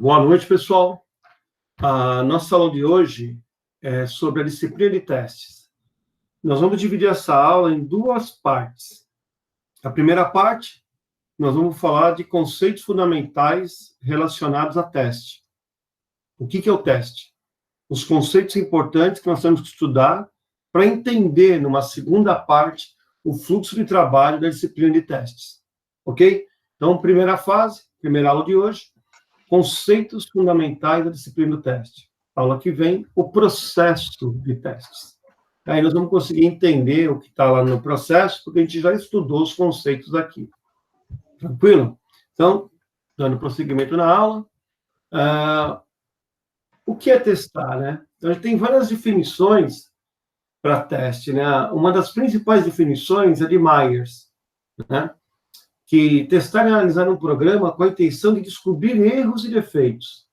Boa noite, pessoal. A nossa aula de hoje é sobre a disciplina de testes. Nós vamos dividir essa aula em duas partes. A primeira parte, nós vamos falar de conceitos fundamentais relacionados a teste. O que é o teste? Os conceitos importantes que nós temos que estudar para entender, numa segunda parte, o fluxo de trabalho da disciplina de testes. Ok? Então, primeira fase, primeira aula de hoje, conceitos fundamentais da disciplina do teste. Aula que vem, o processo de testes. Aí nós vamos conseguir entender o que está lá no processo, porque a gente já estudou os conceitos aqui. Tranquilo? Então, dando prosseguimento na aula, o que é testar, né? Então, a gente tem várias definições para teste, né? Uma das principais definições é de Myers, né? Que testar e analisar um programa com a intenção de descobrir erros e defeitos.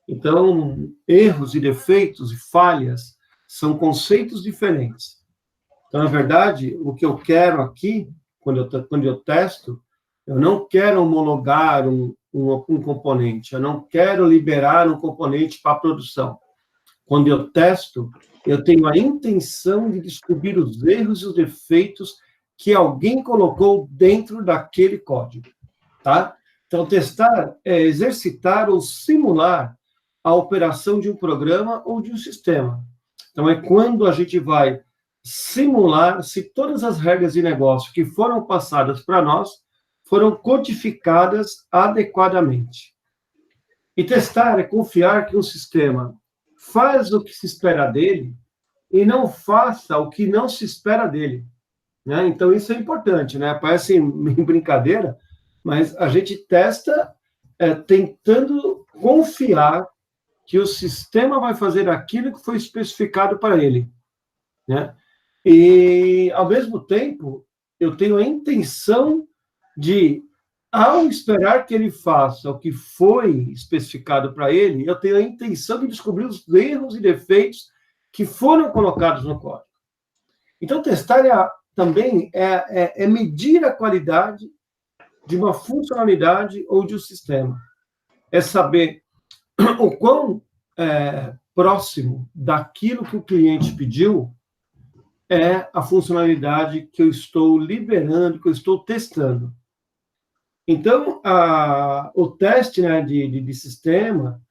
Então, erros e defeitos e falhas são conceitos diferentes. Então, na verdade, o que eu quero aqui, quando eu testo, eu não quero homologar um componente, eu não quero liberar um componente para a produção. Quando eu testo, eu tenho a intenção de descobrir os erros e os defeitos que alguém colocou dentro daquele código, tá? Então, testar é exercitar ou simular a operação de um programa ou de um sistema. Então, é quando a gente vai simular se todas as regras de negócio que foram passadas para nós foram codificadas adequadamente. E testar é confiar que um sistema faz o que se espera dele e não faça o que não se espera dele. Né? Então, isso é importante, né? Parece brincadeira, mas a gente testa tentando confiar que o sistema vai fazer aquilo que foi especificado para ele. Né? E, ao mesmo tempo, eu tenho a intenção de, ao esperar que ele faça o que foi especificado para ele, eu tenho a intenção de descobrir os erros e defeitos que foram colocados no código. Então, testar também é medir a qualidade de uma funcionalidade ou de um sistema. É saber o quão próximo daquilo que o cliente pediu é a funcionalidade que eu estou liberando, que eu estou testando. Então, o teste, né, de sistema,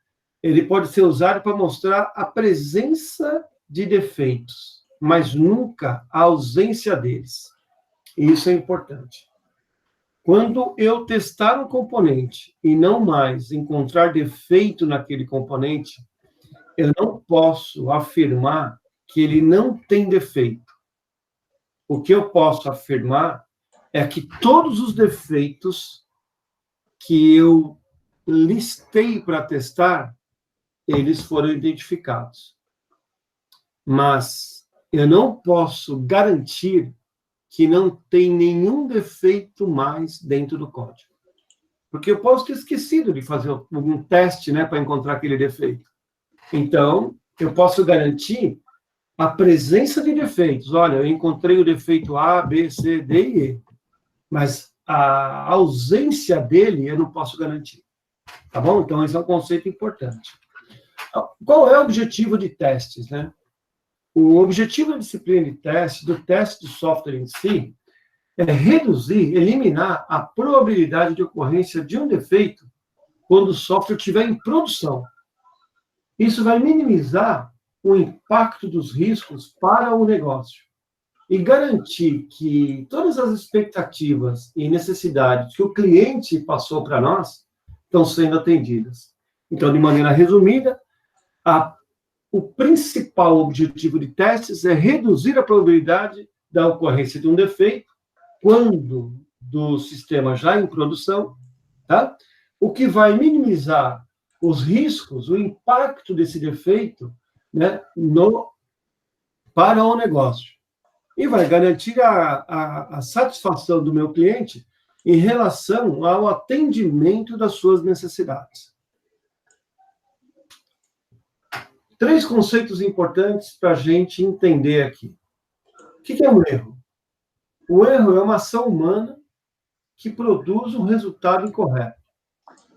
ele pode ser usado para mostrar a presença de defeitos, mas nunca a ausência deles. E isso é importante. Quando eu testar um componente e não mais encontrar defeito naquele componente, eu não posso afirmar que ele não tem defeito. O que eu posso afirmar é que todos os defeitos que eu listei para testar, eles foram identificados. Mas eu não posso garantir que não tem nenhum defeito mais dentro do código. Porque eu posso ter esquecido de fazer um teste, né, para encontrar aquele defeito. Então, eu posso garantir a presença de defeitos. Olha, eu encontrei o defeito A, B, C, D e E. Mas a ausência dele eu não posso garantir. Tá bom? Então, esse é um conceito importante. Qual é o objetivo de testes, né? O objetivo da disciplina de teste, do teste de software em si, é reduzir, eliminar a probabilidade de ocorrência de um defeito quando o software estiver em produção. Isso vai minimizar o impacto dos riscos para o negócio e garantir que todas as expectativas e necessidades que o cliente passou para nós estão sendo atendidas. Então, de maneira resumida, o principal objetivo de testes é reduzir a probabilidade da ocorrência de um defeito quando do sistema já em produção, tá? O que vai minimizar os riscos, o impacto desse defeito, né, para o negócio. E vai garantir a satisfação do meu cliente em relação ao atendimento das suas necessidades. 3 conceitos importantes para a gente entender aqui. O que é um erro? O erro é uma ação humana que produz um resultado incorreto.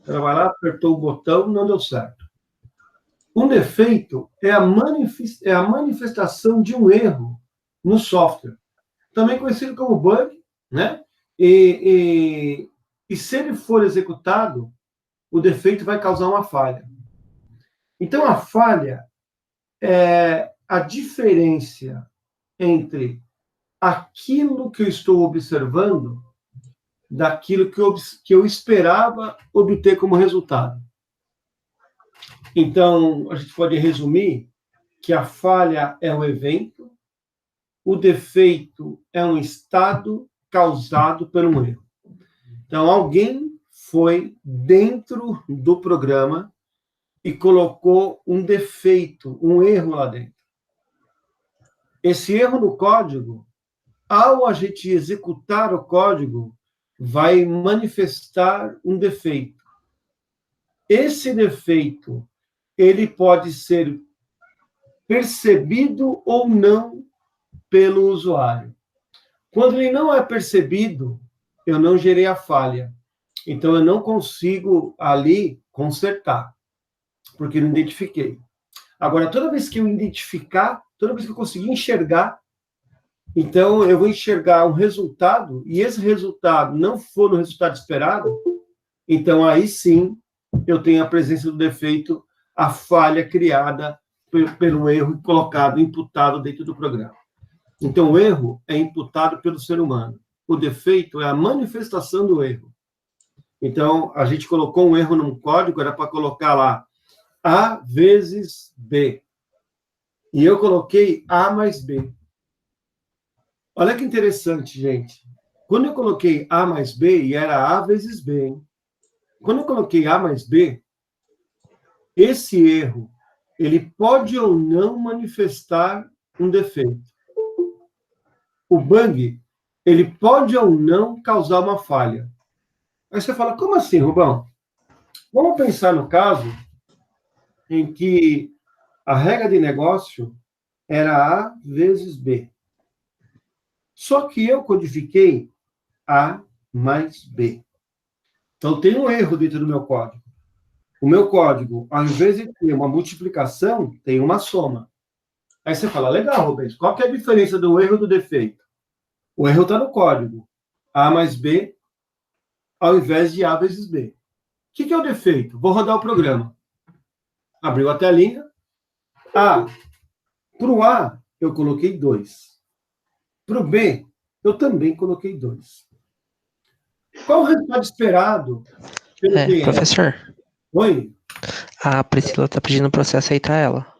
Ela vai lá, apertou o botão, não deu certo. Um defeito é a manifestação de um erro no software, também conhecido como bug, né? E se ele for executado, o defeito vai causar uma falha. Então, a falha é a diferença entre aquilo que eu estou observando daquilo que eu esperava obter como resultado. Então, a gente pode resumir que a falha é um evento, o defeito é um estado causado por um erro. Então, alguém foi dentro do programa e colocou um defeito, um erro lá dentro. Esse erro no código, ao a gente executar o código, vai manifestar um defeito. Esse defeito, ele pode ser percebido ou não pelo usuário. Quando ele não é percebido, eu não gerei a falha. Então, eu não consigo ali consertar, porque não identifiquei. Agora, toda vez que eu identificar, toda vez que eu conseguir enxergar, então eu vou enxergar um resultado, e esse resultado não for no resultado esperado, então aí sim eu tenho a presença do defeito, a falha criada pelo erro colocado, imputado dentro do programa. Então, o erro é imputado pelo ser humano. O defeito é a manifestação do erro. Então, a gente colocou um erro num código, era para colocar lá A vezes B. E eu coloquei A mais B. Olha que interessante, gente. Quando eu coloquei A mais B, e era A vezes B, hein? Quando eu coloquei A mais B, esse erro, ele pode ou não manifestar um defeito. O bug, ele pode ou não causar uma falha. Aí você fala, como assim, Rubão? Vamos pensar no caso em que a regra de negócio era A vezes B. Só que eu codifiquei A mais B. Então, tem um erro dentro do meu código. O meu código, ao invés de ter uma multiplicação, tem uma soma. Aí você fala, legal, Rubens, qual que é a diferença do erro e do defeito? O erro está no código. A mais B, ao invés de A vezes B. O que é o defeito? Vou rodar o programa. Abriu a telinha. Para o A, eu coloquei 2. Para o B, eu também coloquei 2. Qual o resultado esperado pelo cliente? Professor. Oi? A Priscila está pedindo para você aceitar ela.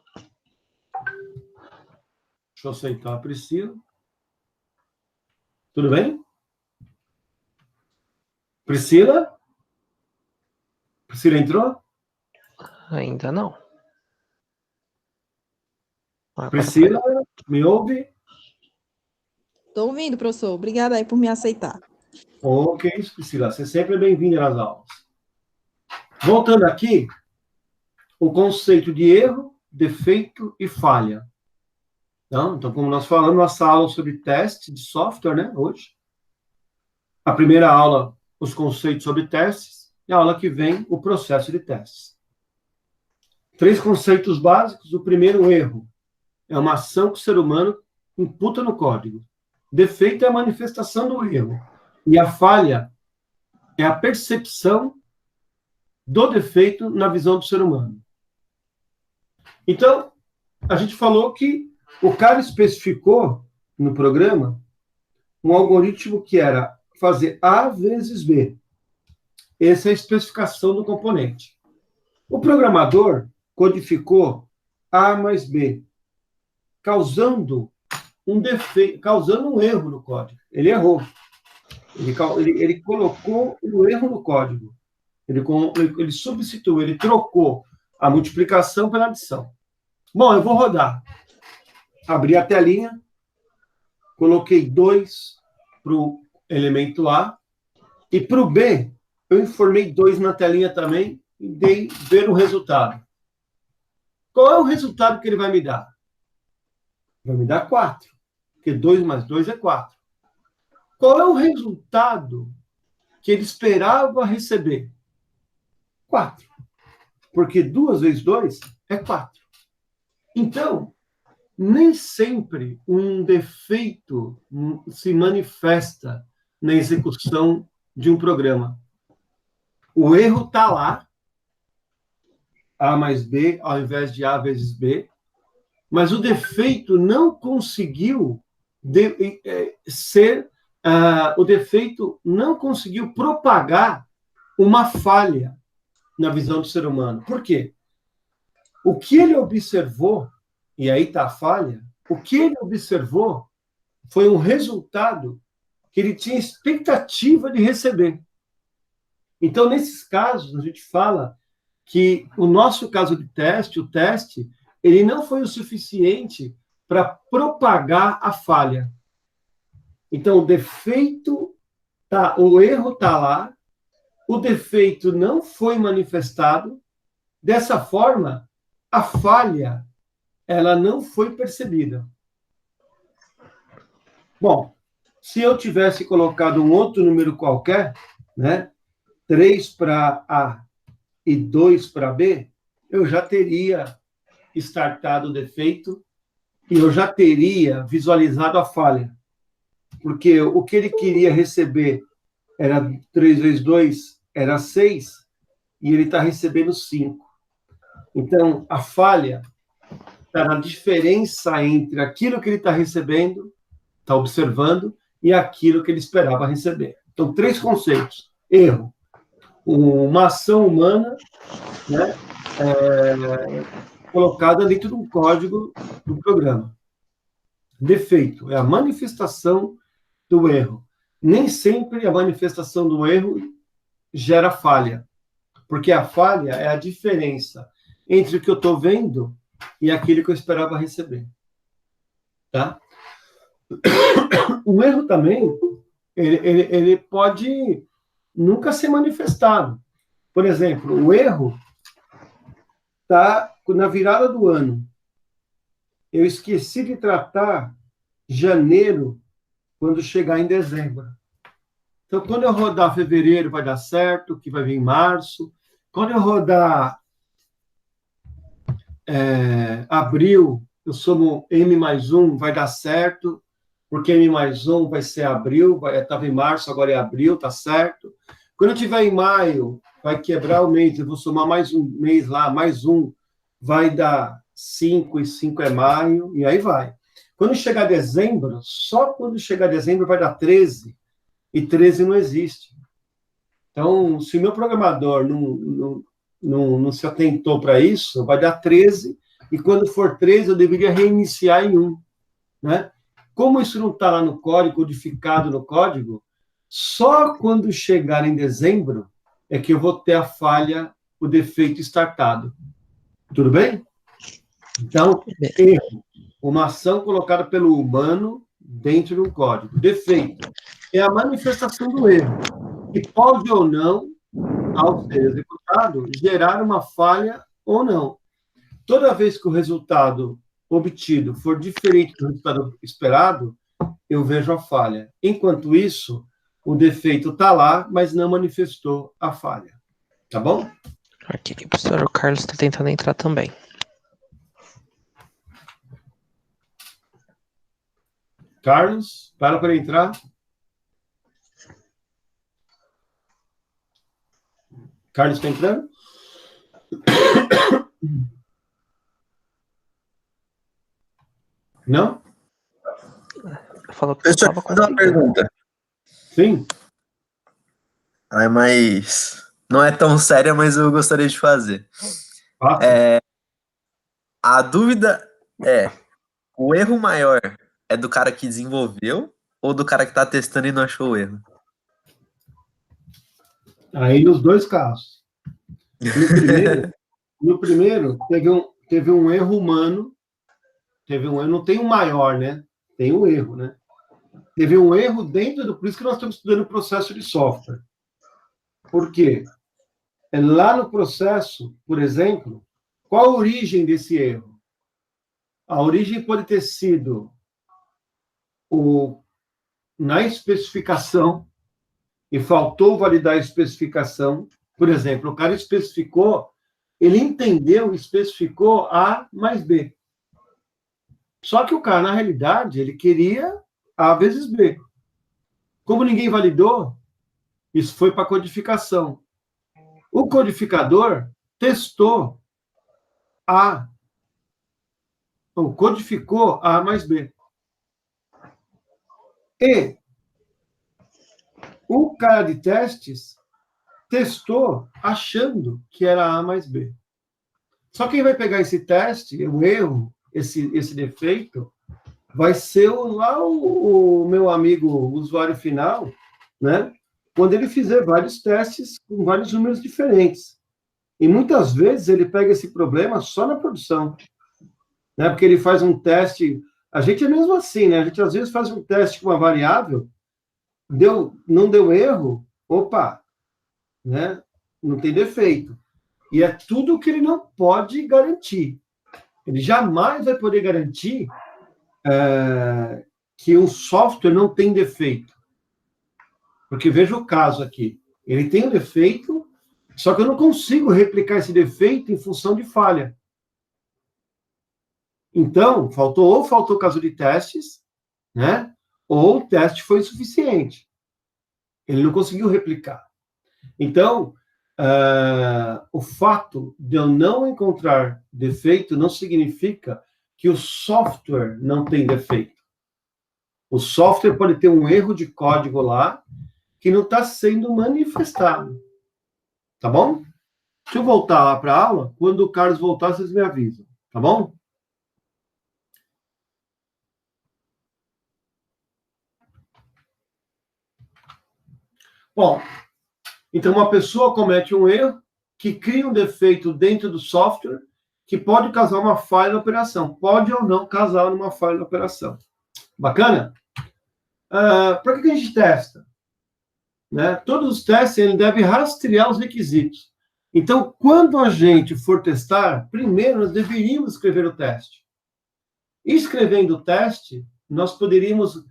Deixa eu aceitar a Priscila. Tudo bem? Priscila? Priscila entrou? Ainda não. Priscila, me ouve? Estou ouvindo, professor. Obrigada aí por me aceitar. Ok, Priscila. Você sempre é bem-vinda nas aulas. Voltando aqui, o conceito de erro, defeito e falha. Então, como nós falamos, nossa aula sobre teste de software, né, hoje. A primeira aula, os conceitos sobre testes, e a aula que vem, o processo de testes. 3 conceitos básicos. O primeiro, o erro. É uma ação que o ser humano imputa no código. Defeito é a manifestação do erro. E a falha é a percepção do defeito na visão do ser humano. Então, a gente falou que o cara especificou no programa um algoritmo que era fazer A vezes B. Essa é a especificação do componente. O programador codificou A mais B, causando um defeito, causando um erro no código. Ele errou. Ele colocou um erro no código. Ele substituiu, ele trocou a multiplicação pela adição. Bom, eu vou rodar. Abri a telinha, coloquei 2 para o elemento A, e para o B, eu informei 2 na telinha também, e dei ver o resultado. Qual é o resultado que ele vai me dar? Vai me dar 4, porque 2 mais 2 é 4. Qual é o resultado que ele esperava receber? 4. Porque 2 vezes 2 é 4. Então, nem sempre um defeito se manifesta na execução de um programa. O erro está lá, A mais B, ao invés de A vezes B, mas o defeito não conseguiu o defeito não conseguiu propagar uma falha na visão do ser humano. Por quê? O que ele observou, e aí está a falha, o que ele observou foi um resultado que ele tinha expectativa de receber. Então, nesses casos, a gente fala que o nosso caso de teste, o teste, ele não foi o suficiente para propagar a falha. Então, o defeito o erro está lá, o defeito não foi manifestado, dessa forma, a falha, ela não foi percebida. Bom, se eu tivesse colocado um outro número qualquer, né, 3 para A e 2 para B, eu já teria startado o defeito e eu já teria visualizado a falha. Porque o que ele queria receber era 3 vezes 2, era 6, e ele está recebendo 5. Então, a falha está na diferença entre aquilo que ele está recebendo, está observando, e aquilo que ele esperava receber. Então, 3 conceitos. Erro. Uma ação humana, né, colocada dentro de um código do programa. Defeito é a manifestação do erro. Nem sempre a manifestação do erro gera falha, porque a falha é a diferença entre o que eu estou vendo e aquilo que eu esperava receber. Tá? O erro também, ele pode nunca ser manifestado. Por exemplo, o erro está na virada do ano. Eu esqueci de tratar janeiro quando chegar em dezembro. Então, quando eu rodar fevereiro, vai dar certo, que vai vir março. Quando eu rodar abril, eu somo M mais 1, vai dar certo, porque M mais 1 vai ser abril, estava em março, agora é abril, tá certo. Quando eu estiver em maio, vai quebrar o mês, eu vou somar mais um mês lá, mais um, vai dar 5, e 5 é maio, e aí vai. Quando chegar dezembro, só quando chegar dezembro vai dar 13, e 13 não existe. Então, se o meu programador não se atentou para isso, vai dar 13, e quando for 13, eu deveria reiniciar em 1. Né? Como isso não está lá no código, codificado no código, só quando chegar em dezembro é que eu vou ter a falha, o defeito startado. Tudo bem? Então, erro. Uma ação colocada pelo humano dentro de um código. Defeito é a manifestação do erro, que pode ou não, ao ser executado, gerar uma falha ou não. Toda vez que o resultado obtido for diferente do resultado esperado, eu vejo a falha. Enquanto isso, o defeito está lá, mas não manifestou a falha. Tá bom? Aqui, o professor Carlos está tentando entrar também. Carlos, para entrar. Carlos está entrando? Não? Falou que Deixa eu estava fazer uma pergunta. Sim. Mas não é tão séria, mas eu gostaria de fazer. A dúvida é, o erro maior é do cara que desenvolveu ou do cara que está testando e não achou o erro? Aí, nos dois casos. No primeiro teve um erro humano, não tem um maior, né? Tem um erro, né? Teve um erro por isso que nós estamos estudando o processo de software. Por quê? Lá no processo, por exemplo, qual a origem desse erro? A origem pode ter sido na especificação, e faltou validar a especificação, Por exemplo, o cara especificou, ele entendeu e especificou A mais B. Só que o cara, na realidade, ele queria A vezes B. Como ninguém validou, isso foi para codificação. O codificador testou A, ou codificou A mais B. E o cara de testes testou achando que era A mais B. Só quem vai pegar esse teste, o erro, esse defeito, vai ser o meu amigo usuário final, né? Quando ele fizer vários testes com vários números diferentes. E muitas vezes ele pega esse problema só na produção, né? Porque ele faz um teste, a gente é mesmo assim, né? A gente às vezes faz um teste com uma variável, não deu erro, opa, né? Não tem defeito. E é tudo que ele não pode garantir. Ele jamais vai poder garantir que o software não tem defeito. Porque veja o caso aqui. Ele tem um defeito, só que eu não consigo replicar esse defeito em função de falha. Então, faltou o caso de testes, né? Ou o teste foi insuficiente. Ele não conseguiu replicar. Então, o fato de eu não encontrar defeito não significa que o software não tem defeito. O software pode ter um erro de código lá que não está sendo manifestado. Tá bom? Deixa eu voltar lá para a aula. Quando o Carlos voltar, vocês me avisam. Tá bom? Bom, então uma pessoa comete um erro que cria um defeito dentro do software que pode causar uma falha na operação. Pode ou não causar uma falha na operação. Bacana? Para que a gente testa? Né? Todos os testes ele deve rastrear os requisitos. Então, quando a gente for testar, primeiro nós deveríamos escrever o teste. Escrevendo o teste, nós poderíamos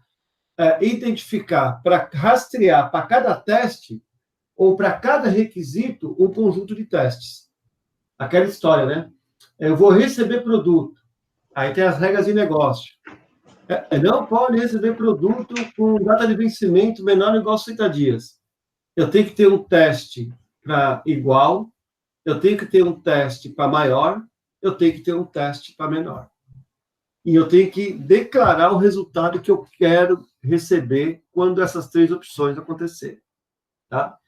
identificar, para rastrear para cada teste, ou para cada requisito, um conjunto de testes. Aquela história, né? Eu vou receber produto. Aí tem as regras de negócio. Não pode receber produto com data de vencimento menor ou igual a 60 dias. Eu tenho que ter um teste para igual, eu tenho que ter um teste para maior, eu tenho que ter um teste para menor. E eu tenho que declarar o resultado que eu quero receber quando essas três opções acontecerem. Tá?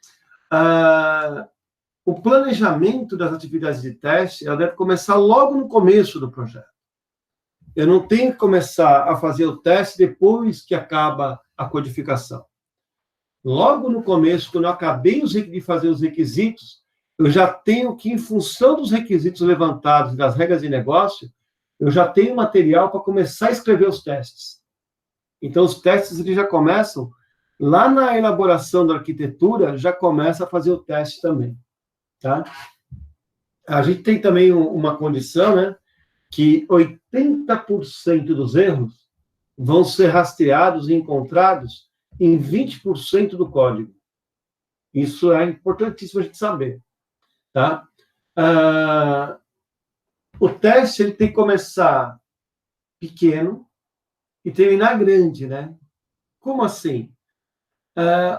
O planejamento das atividades de teste ela deve começar logo no começo do projeto. Eu não tenho que começar a fazer o teste depois que acaba a codificação. Logo no começo, quando eu acabei de fazer os requisitos, eu já tenho que, em função dos requisitos levantados das regras de negócio, eu já tenho material para começar a escrever os testes. Então, os testes eles já começam, lá na elaboração da arquitetura, já começa a fazer o teste também. Tá? A gente tem também uma condição, né? Que 80% dos erros vão ser rastreados e encontrados em 20% do código. Isso é importantíssimo a gente saber. Tá? O teste ele tem que começar pequeno e terminar grande, né? Como assim?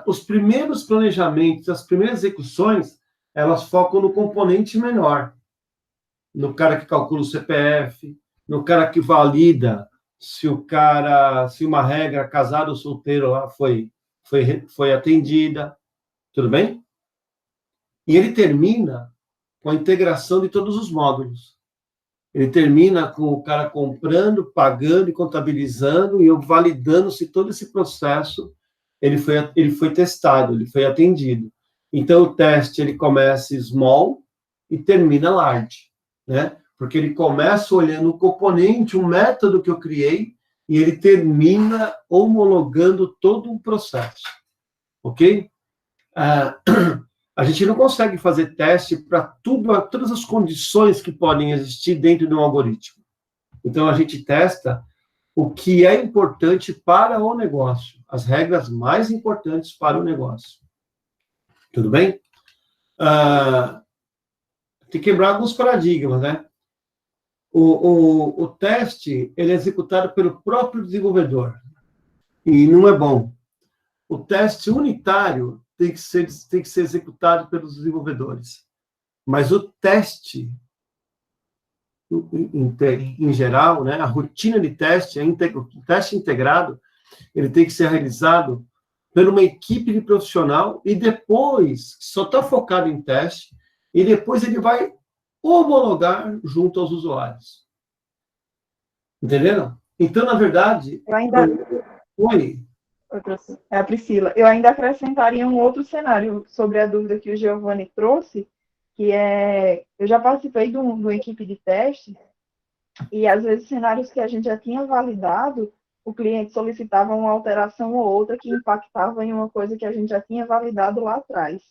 Os primeiros planejamentos, as primeiras execuções, elas focam no componente menor. No cara que calcula o CPF, no cara que valida se uma regra casado ou solteiro lá foi atendida, tudo bem? E ele termina com a integração de todos os módulos. Ele termina com o cara comprando, pagando e contabilizando e eu validando se todo esse processo ele foi testado, ele foi atendido. Então o teste ele começa small e termina large. Né? Porque ele começa olhando o componente, um método que eu criei, e ele termina homologando todo um processo. Ok? A gente não consegue fazer teste para todas as condições que podem existir dentro de um algoritmo. Então, a gente testa o que é importante para o negócio, as regras mais importantes para o negócio. Tudo bem? tem que quebrar alguns paradigmas, né? O teste, ele é executado pelo próprio desenvolvedor, e não é bom. O teste unitário tem que ser executado pelos desenvolvedores. Mas o teste, em geral, né, a rotina de teste, o teste integrado, ele tem que ser realizado por uma equipe de profissional e depois, só está focado em teste, e depois ele vai homologar junto aos usuários. Entenderam? Então, na verdade... Eu ainda... Oi. É a Priscila. Eu ainda acrescentaria um outro cenário sobre a dúvida que o Giovanni trouxe, que é... Eu já participei de uma equipe de teste, e às vezes cenários que a gente já tinha validado, o cliente solicitava uma alteração ou outra que impactava em uma coisa que a gente já tinha validado lá atrás.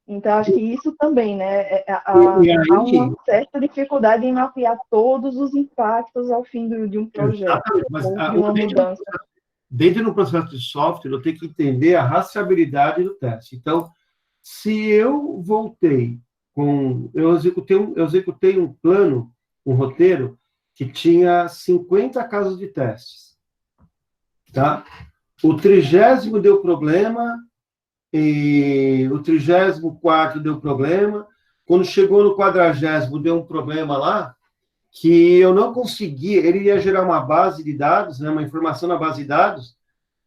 Então, acho que isso também, né? Há uma certa dificuldade em mapear todos os impactos ao fim de um projeto, mas, ou de uma mudança. Dentro do processo de software, eu tenho que entender a rastreabilidade do teste. Então, se eu voltei eu executei um plano, um roteiro, que tinha 50 casos de testes. Tá? O 30º deu problema, e o 34º deu problema. Quando chegou no 40º, deu um problema lá, que eu não conseguia, ele ia gerar uma base de dados, né, uma informação na base de dados,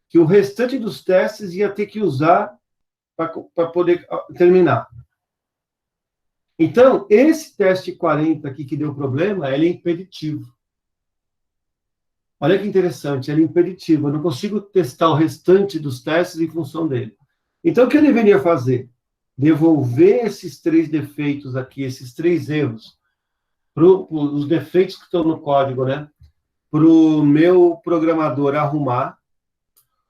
que o restante dos testes ia ter que usar para poder terminar. Então, esse teste 40 aqui que deu problema, ele é impeditivo. Olha que interessante, ele é impeditivo. Eu não consigo testar o restante dos testes em função dele. Então, o que eu deveria fazer? Devolver esses 3 defeitos aqui, esses 3 erros, os defeitos que estão no código, né? Para o meu programador arrumar.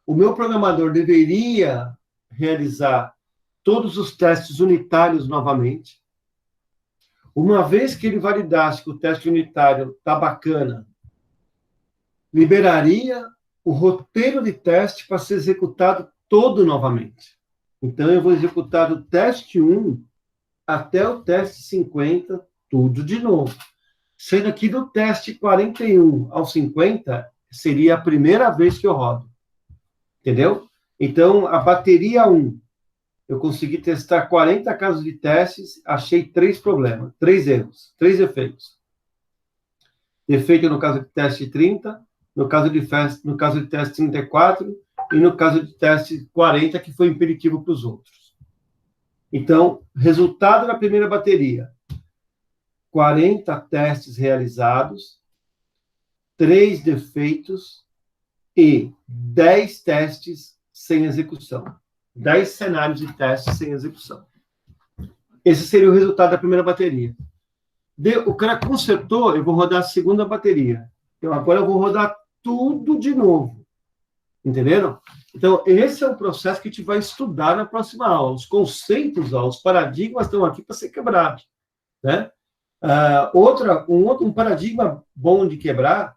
O meu programador deveria realizar todos os testes unitários novamente. Uma vez que ele validasse que o teste unitário está bacana, liberaria o roteiro de teste para ser executado todo novamente. Então, eu vou executar do teste 1 até o teste 50, tudo de novo. Sendo que do teste 41 ao 50, seria a primeira vez que eu rodo. Entendeu? Então, a bateria 1, eu consegui testar 40 casos de testes, achei 3 problemas, 3 erros, 3 defeitos. Defeito no caso de teste 30, no caso de teste 34 e no caso de teste 40, que foi impeditivo para os outros. Então, resultado da primeira bateria, 40 testes realizados, 3 defeitos e 10 testes sem execução. 10 cenários de testes sem execução. Esse seria o resultado da primeira bateria. O cara consertou, eu vou rodar a segunda bateria. Então, agora eu vou rodar tudo de novo. Entenderam? Então, esse é um processo que a gente vai estudar na próxima aula. Os conceitos, os paradigmas estão aqui para ser quebrados. Né? Um paradigma bom de quebrar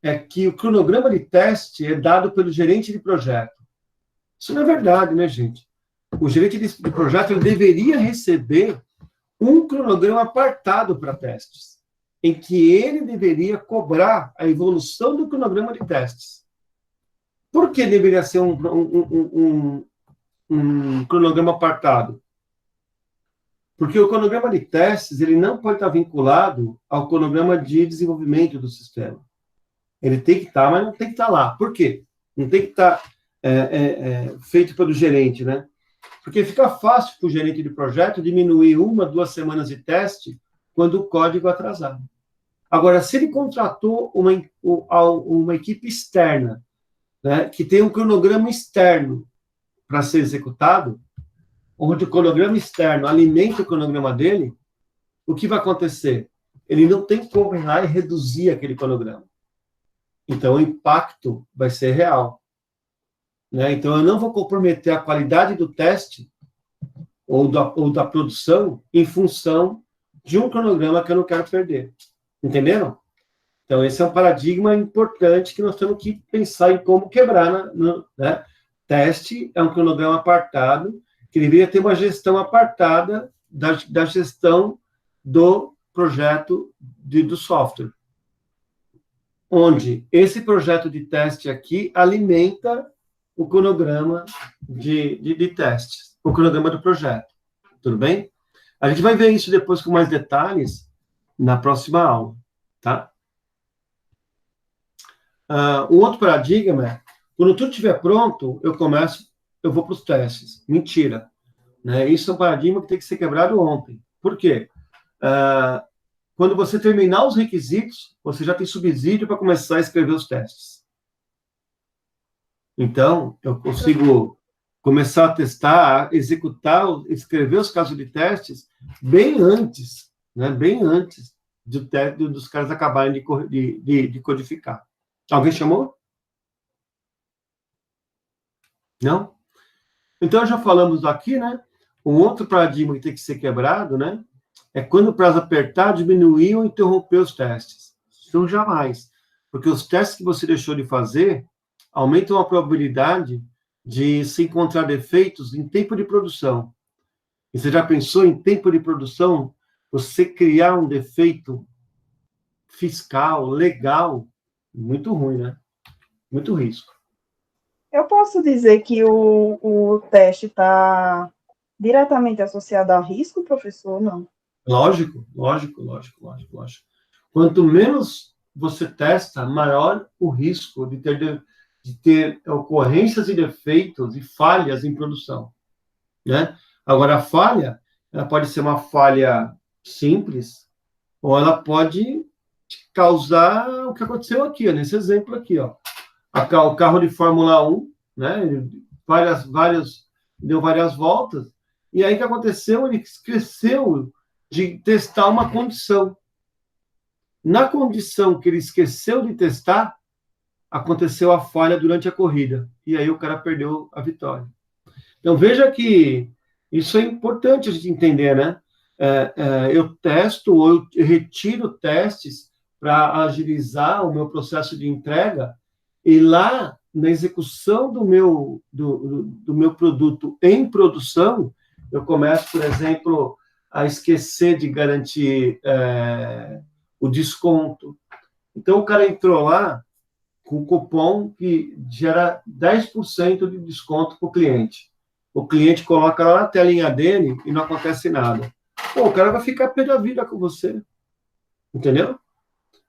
é que o cronograma de teste é dado pelo gerente de projeto. Isso não é verdade, né, gente? O gerente de projeto ele deveria receber um cronograma apartado para testes, em que ele deveria cobrar a evolução do cronograma de testes. Por que deveria ser um cronograma apartado? Porque o cronograma de testes ele não pode estar vinculado ao cronograma de desenvolvimento do sistema. Ele tem que estar, mas não tem que estar lá. Por quê? Não tem que estar feito pelo gerente, né? Porque fica fácil para o gerente de projeto diminuir 1, 2 semanas de teste quando o código é atrasado. Agora, se ele contratou uma equipe externa, né, que tem um cronograma externo para ser executado, onde o cronograma externo alimenta o cronograma dele, o que vai acontecer? Ele não tem como ir lá e reduzir aquele cronograma. Então, o impacto vai ser real. Né? Então, eu não vou comprometer a qualidade do teste ou da produção em função de um cronograma que eu não quero perder. Entenderam? Então, esse é um paradigma importante que nós temos que pensar em como quebrar. Né? Teste é um cronograma apartado que deveria ter uma gestão apartada da gestão do projeto do software, onde esse projeto de teste aqui alimenta o cronograma de testes, o cronograma do projeto. Tudo bem? A gente vai ver isso depois com mais detalhes na próxima aula, tá? Um outro paradigma é, quando tudo estiver pronto, eu vou para os testes. Mentira. Né? Isso é um paradigma que tem que ser quebrado ontem. Por quê? Quando você terminar os requisitos, você já tem subsídio para começar a escrever os testes. Então, eu consigo começar a testar, executar, escrever os casos de testes bem antes, né? Bem antes dos caras acabarem de codificar. Alguém chamou? Não? Então, já falamos aqui, né? Um outro paradigma que tem que ser quebrado, né? É quando o prazo apertar, diminuir ou interromper os testes. Isso jamais. Porque os testes que você deixou de fazer aumentam a probabilidade de se encontrar defeitos em tempo de produção. E você já pensou em tempo de produção? Você criar um defeito fiscal, legal, muito ruim, né? Muito risco. Eu posso dizer que o teste está diretamente associado ao risco, professor, não? Lógico. Quanto menos você testa, maior o risco de ter ocorrências e defeitos e falhas em produção, né? Agora, a falha, ela pode ser uma falha simples, ou ela pode causar o que aconteceu aqui, ó, nesse exemplo aqui, ó. O carro de Fórmula 1, né? Deu várias voltas, e aí o que aconteceu? Ele esqueceu de testar uma condição. Na condição que ele esqueceu de testar, aconteceu a falha durante a corrida, e aí o cara perdeu a vitória. Então, veja que isso é importante a gente entender, né? Eu testo ou eu retiro testes para agilizar o meu processo de entrega, e lá, na execução do meu produto em produção, eu começo, por exemplo, a esquecer de garantir o desconto. Então, o cara entrou lá com um cupom que gera 10% de desconto para o cliente. O cliente coloca lá na telinha dele e não acontece nada. Pô, o cara vai ficar pé da vida com você. Entendeu?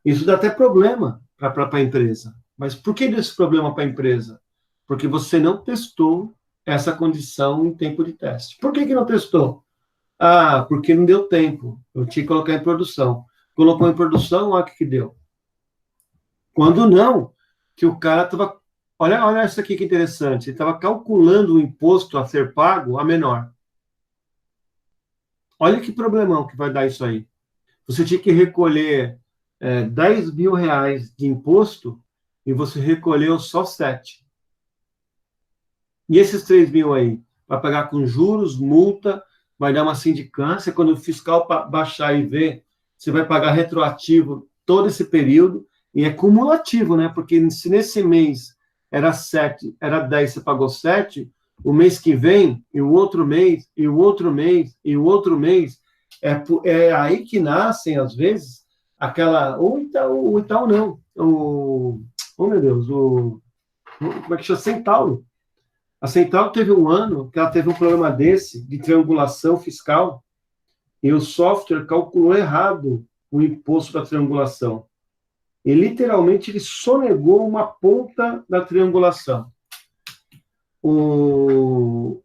Isso dá até problema para a empresa. Mas por que deu esse problema para a empresa? Porque você não testou essa condição em tempo de teste. Por que não testou? Porque não deu tempo. Eu tinha que colocar em produção. Colocou em produção, olha o que deu. Quando não, que o cara estava... Olha isso aqui que interessante. Ele estava calculando o imposto a ser pago a menor. Olha que problemão que vai dar isso aí. Você tinha que recolher 10 mil reais de imposto e você recolheu só 7. E esses 3 mil aí? Vai pagar com juros, multa, vai dar uma sindicância. Quando o fiscal baixar e ver, você vai pagar retroativo todo esse período. E é cumulativo, né? Porque se nesse mês era 7, era 10, você pagou 7, o mês que vem, e o outro mês, e o outro mês, e o outro mês, é aí que nascem, às vezes, aquela... Ou Itaú não. Oh, meu Deus, como é que chama? Centauro. A Centauro teve um ano que ela teve um problema desse, de triangulação fiscal, e o software calculou errado o imposto da triangulação. E, literalmente, ele sonegou uma ponta da triangulação.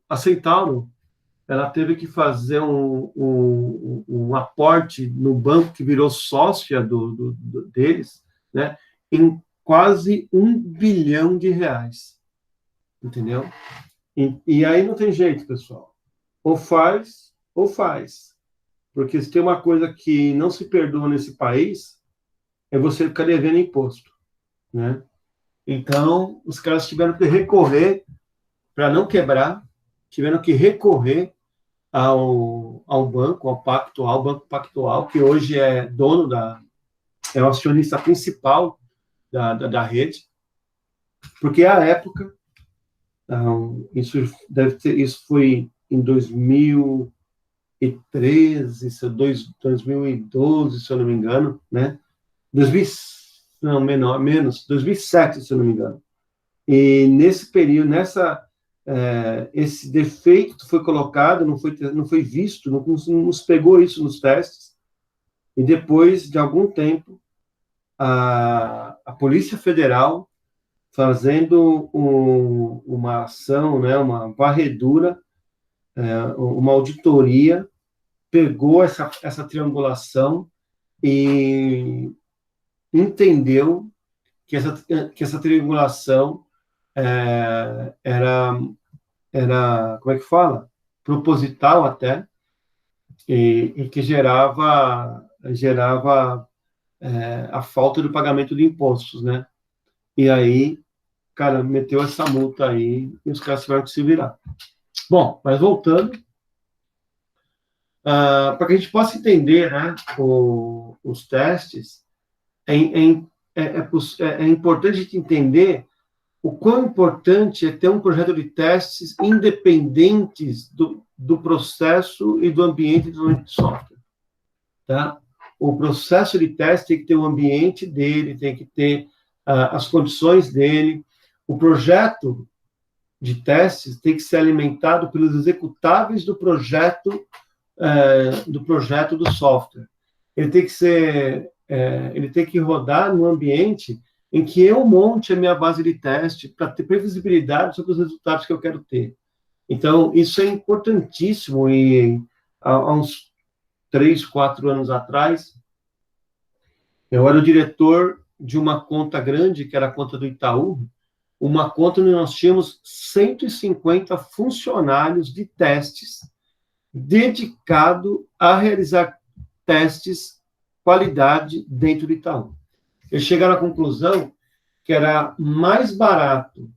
A Centauro, ela teve que fazer um aporte no banco que virou sócia deles, né, em quase R$1 bilhão. Entendeu? E aí não tem jeito, pessoal. Ou faz, ou faz. Porque se tem uma coisa que não se perdoa nesse país, é você ficar devendo imposto, né? Então, os caras tiveram que recorrer, para não quebrar, tiveram que recorrer ao banco, ao Banco Pactual, que hoje é dono é o acionista principal da rede, porque à época, isso foi em 2013, 2012, se eu não me engano, né? Não, menos, 2007, se eu não me engano. E nesse período, esse defeito foi colocado, não foi visto, não nos pegou isso nos testes, e depois de algum tempo, a Polícia Federal, fazendo uma ação, né, uma varredura, uma auditoria, pegou essa triangulação e entendeu que essa triangulação era, como é que fala? Proposital até, e que gerava a falta do pagamento de impostos, né? E aí, cara, meteu essa multa aí e os caras tiveram que se virar. Bom, mas voltando, para que a gente possa entender, né, os testes, é importante a gente entender o quão importante é ter um projeto de testes independentes do processo e do ambiente de desenvolvimento de software. Tá? O processo de teste tem que ter o ambiente dele, tem que ter as condições dele. O projeto de testes tem que ser alimentado pelos executáveis do projeto do software. Ele tem que rodar no ambiente em que eu monte a minha base de teste para ter previsibilidade sobre os resultados que eu quero ter. Então, isso é importantíssimo, e há uns 3, 4 anos atrás, eu era o diretor de uma conta grande, que era a conta do Itaú, uma conta onde nós tínhamos 150 funcionários de testes dedicado a realizar testes qualidade dentro do Itaú. Eles chegaram à conclusão que era mais barato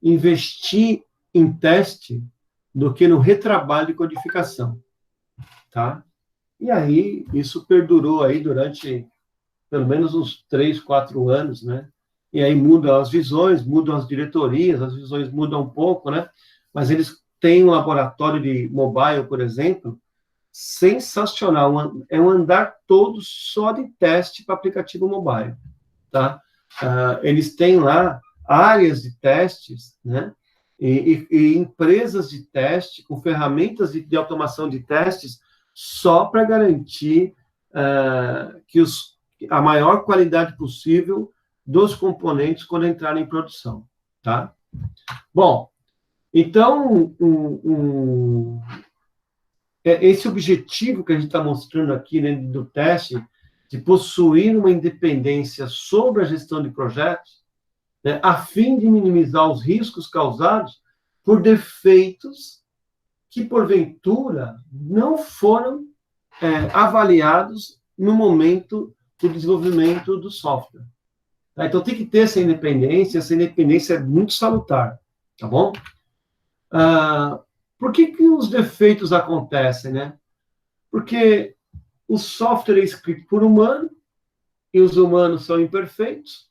investir em teste do que no retrabalho de codificação, tá? E aí, isso perdurou aí durante pelo menos uns 3, 4 anos, né? E aí mudam as visões, mudam as diretorias, as visões mudam um pouco, né? Mas eles têm um laboratório de mobile, por exemplo, sensacional. É um andar todo só de teste para aplicativo mobile, tá? Eles têm lá áreas de testes, né? E empresas de teste com ferramentas de automação de testes só para garantir que a maior qualidade possível dos componentes quando entrarem em produção, tá? Bom, então, esse objetivo que a gente está mostrando aqui, né, do teste, de possuir uma independência sobre a gestão de projetos, né, a fim de minimizar os riscos causados por defeitos que, porventura, não foram avaliados no momento do desenvolvimento do software. Tá? Então, tem que ter essa independência é muito salutar, tá bom? Por que os defeitos acontecem, né? Porque o software é escrito por humano, e os humanos são imperfeitos,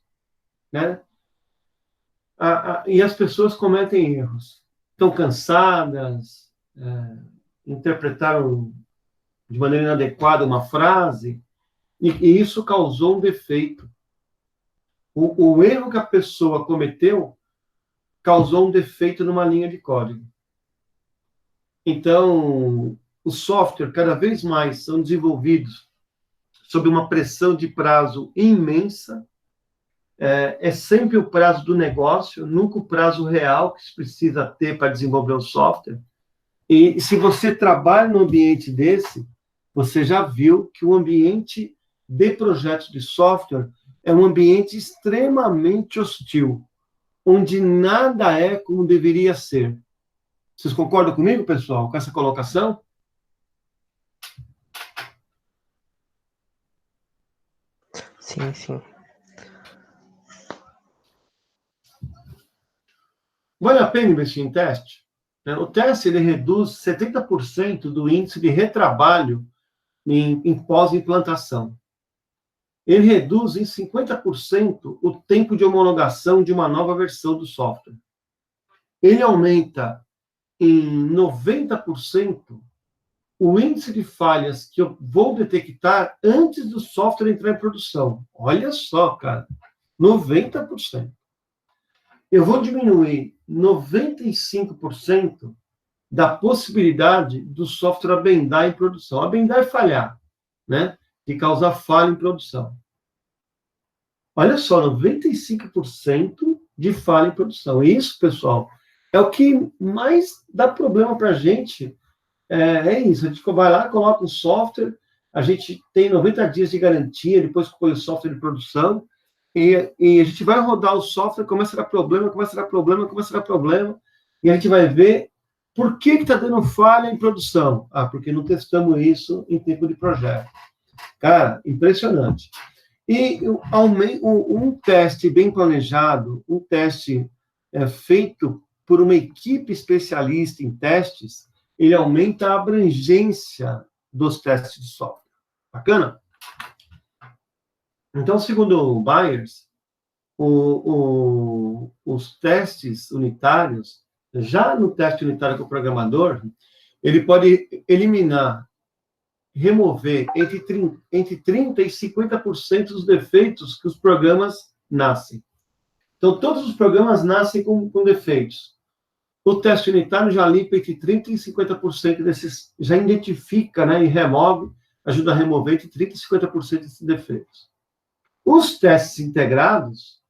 né? E as pessoas cometem erros. Estão cansadas, interpretaram de maneira inadequada uma frase, e isso causou um defeito. O erro que a pessoa cometeu causou um defeito numa linha de código. Então, os softwares cada vez mais são desenvolvidos sob uma pressão de prazo imensa. É sempre o prazo do negócio, nunca o prazo real que se precisa ter para desenvolver o software. E se você trabalha num ambiente desse, você já viu que o ambiente de projetos de software é um ambiente extremamente hostil, onde nada é como deveria ser. Vocês concordam comigo, pessoal, com essa colocação? Sim, sim. Vale a pena investir em teste? O teste ele reduz 70% do índice de retrabalho em pós-implantação. Ele reduz em 50% o tempo de homologação de uma nova versão do software. Ele aumenta em 90% o índice de falhas que eu vou detectar antes do software entrar em produção. Olha só, cara, 90%. Eu vou diminuir 95% da possibilidade do software abendar em produção. Abendar é falhar, né? De causar falha em produção. Olha só, 95% de falha em produção. Isso, pessoal, é o que mais dá problema para a gente. É isso, a gente vai lá, coloca um software, a gente tem 90 dias de garantia, depois que põe o software em produção, e a gente vai rodar o software, começa a dar problema, e a gente vai ver por que está dando falha em produção. Ah, porque não testamos isso em tempo de projeto. Cara, impressionante. E um teste bem planejado, um teste feito por uma equipe especialista em testes, ele aumenta a abrangência dos testes de software. Bacana? Então, segundo o Byers, os testes unitários, já no teste unitário com o programador, ele pode eliminar, remover entre 30% e 50% dos defeitos que os programas nascem. Então, todos os programas nascem com defeitos. O teste unitário já limpa entre 30% e 50% desses, já identifica, né, e remove, ajuda a remover entre 30% e 50% desses defeitos. Os testes integrados,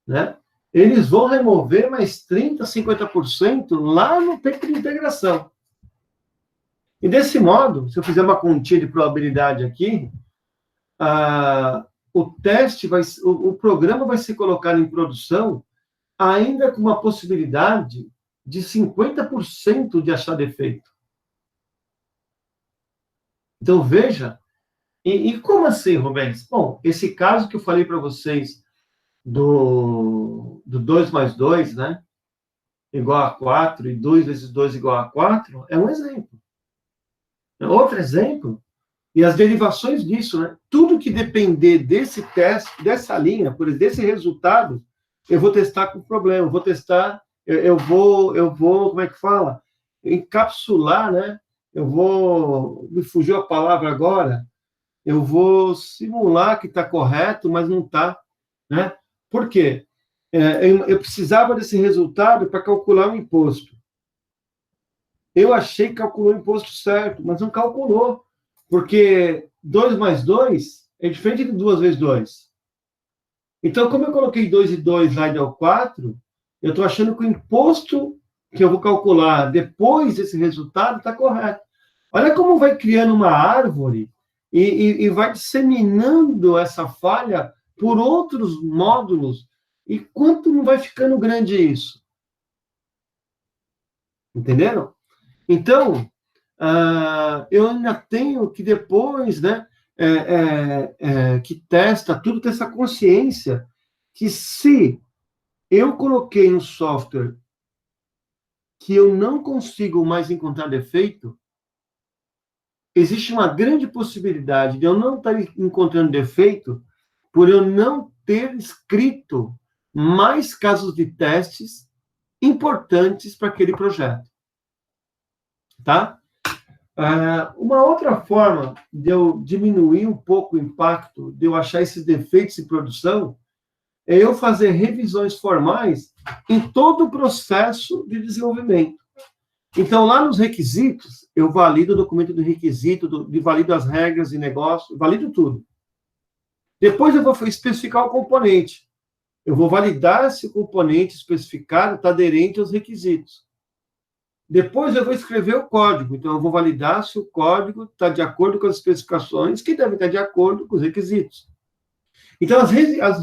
né, eles vão remover mais 30% a 50% lá no tempo de integração. E desse modo, se eu fizer uma continha de probabilidade aqui, o programa vai ser colocado em produção ainda com uma possibilidade de 50% de achar defeito. Então, veja, e como assim, Rubens? Bom, esse caso que eu falei para vocês do 2 mais 2, né, igual a 4, e 2 vezes 2 igual a 4, é um exemplo. Outro exemplo, e as derivações disso, né? Tudo que depender desse teste, dessa linha, por exemplo, desse resultado, eu vou testar com problema, eu vou testar, eu vou, como é que fala? Encapsular, né? Me fugiu a palavra agora, eu vou simular que está correto, mas não está, né? Por quê? Eu precisava desse resultado para calcular o imposto. Eu achei que calculou o imposto certo, mas não calculou, porque 2 mais 2 é diferente de 2 vezes 2. Então, como eu coloquei 2 e 2 lá e deu 4, eu estou achando que o imposto que eu vou calcular depois desse resultado está correto. Olha como vai criando uma árvore e vai disseminando essa falha por outros módulos, e quanto não vai ficando grande isso? Entenderam? Então, eu ainda tenho que depois, né, que testa tudo, ter essa consciência que se eu coloquei um software que eu não consigo mais encontrar defeito, existe uma grande possibilidade de eu não estar encontrando defeito por eu não ter escrito mais casos de testes importantes para aquele projeto. Tá? Uma outra forma de eu diminuir um pouco o impacto, de eu achar esses defeitos em produção, é eu fazer revisões formais em todo o processo de desenvolvimento. Então, lá nos requisitos, eu valido o documento do requisito, valido as regras de negócio, valido tudo. Depois eu vou especificar o componente. Eu vou validar se o componente especificado está aderente aos requisitos. Depois eu vou escrever o código, então eu vou validar se o código está de acordo com as especificações, que devem estar de acordo com os requisitos. Então,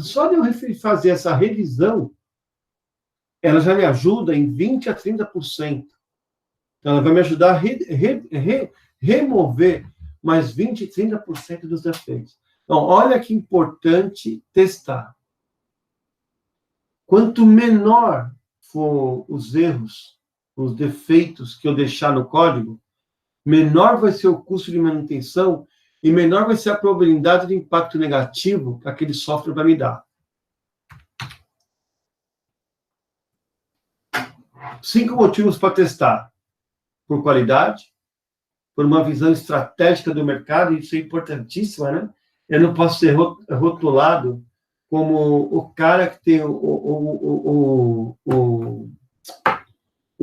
só de eu fazer essa revisão, ela já me ajuda em 20% a 30%. Então, ela vai me ajudar a remover mais 20% e 30% dos defeitos. Então, olha que importante testar. Quanto menor for os erros, os defeitos que eu deixar no código, menor vai ser o custo de manutenção e menor vai ser a probabilidade de impacto negativo que aquele software vai me dar. 5 motivos para testar. por qualidade, por uma visão estratégica do mercado, e isso é importantíssimo, né? Eu não posso ser rotulado como o cara que tem o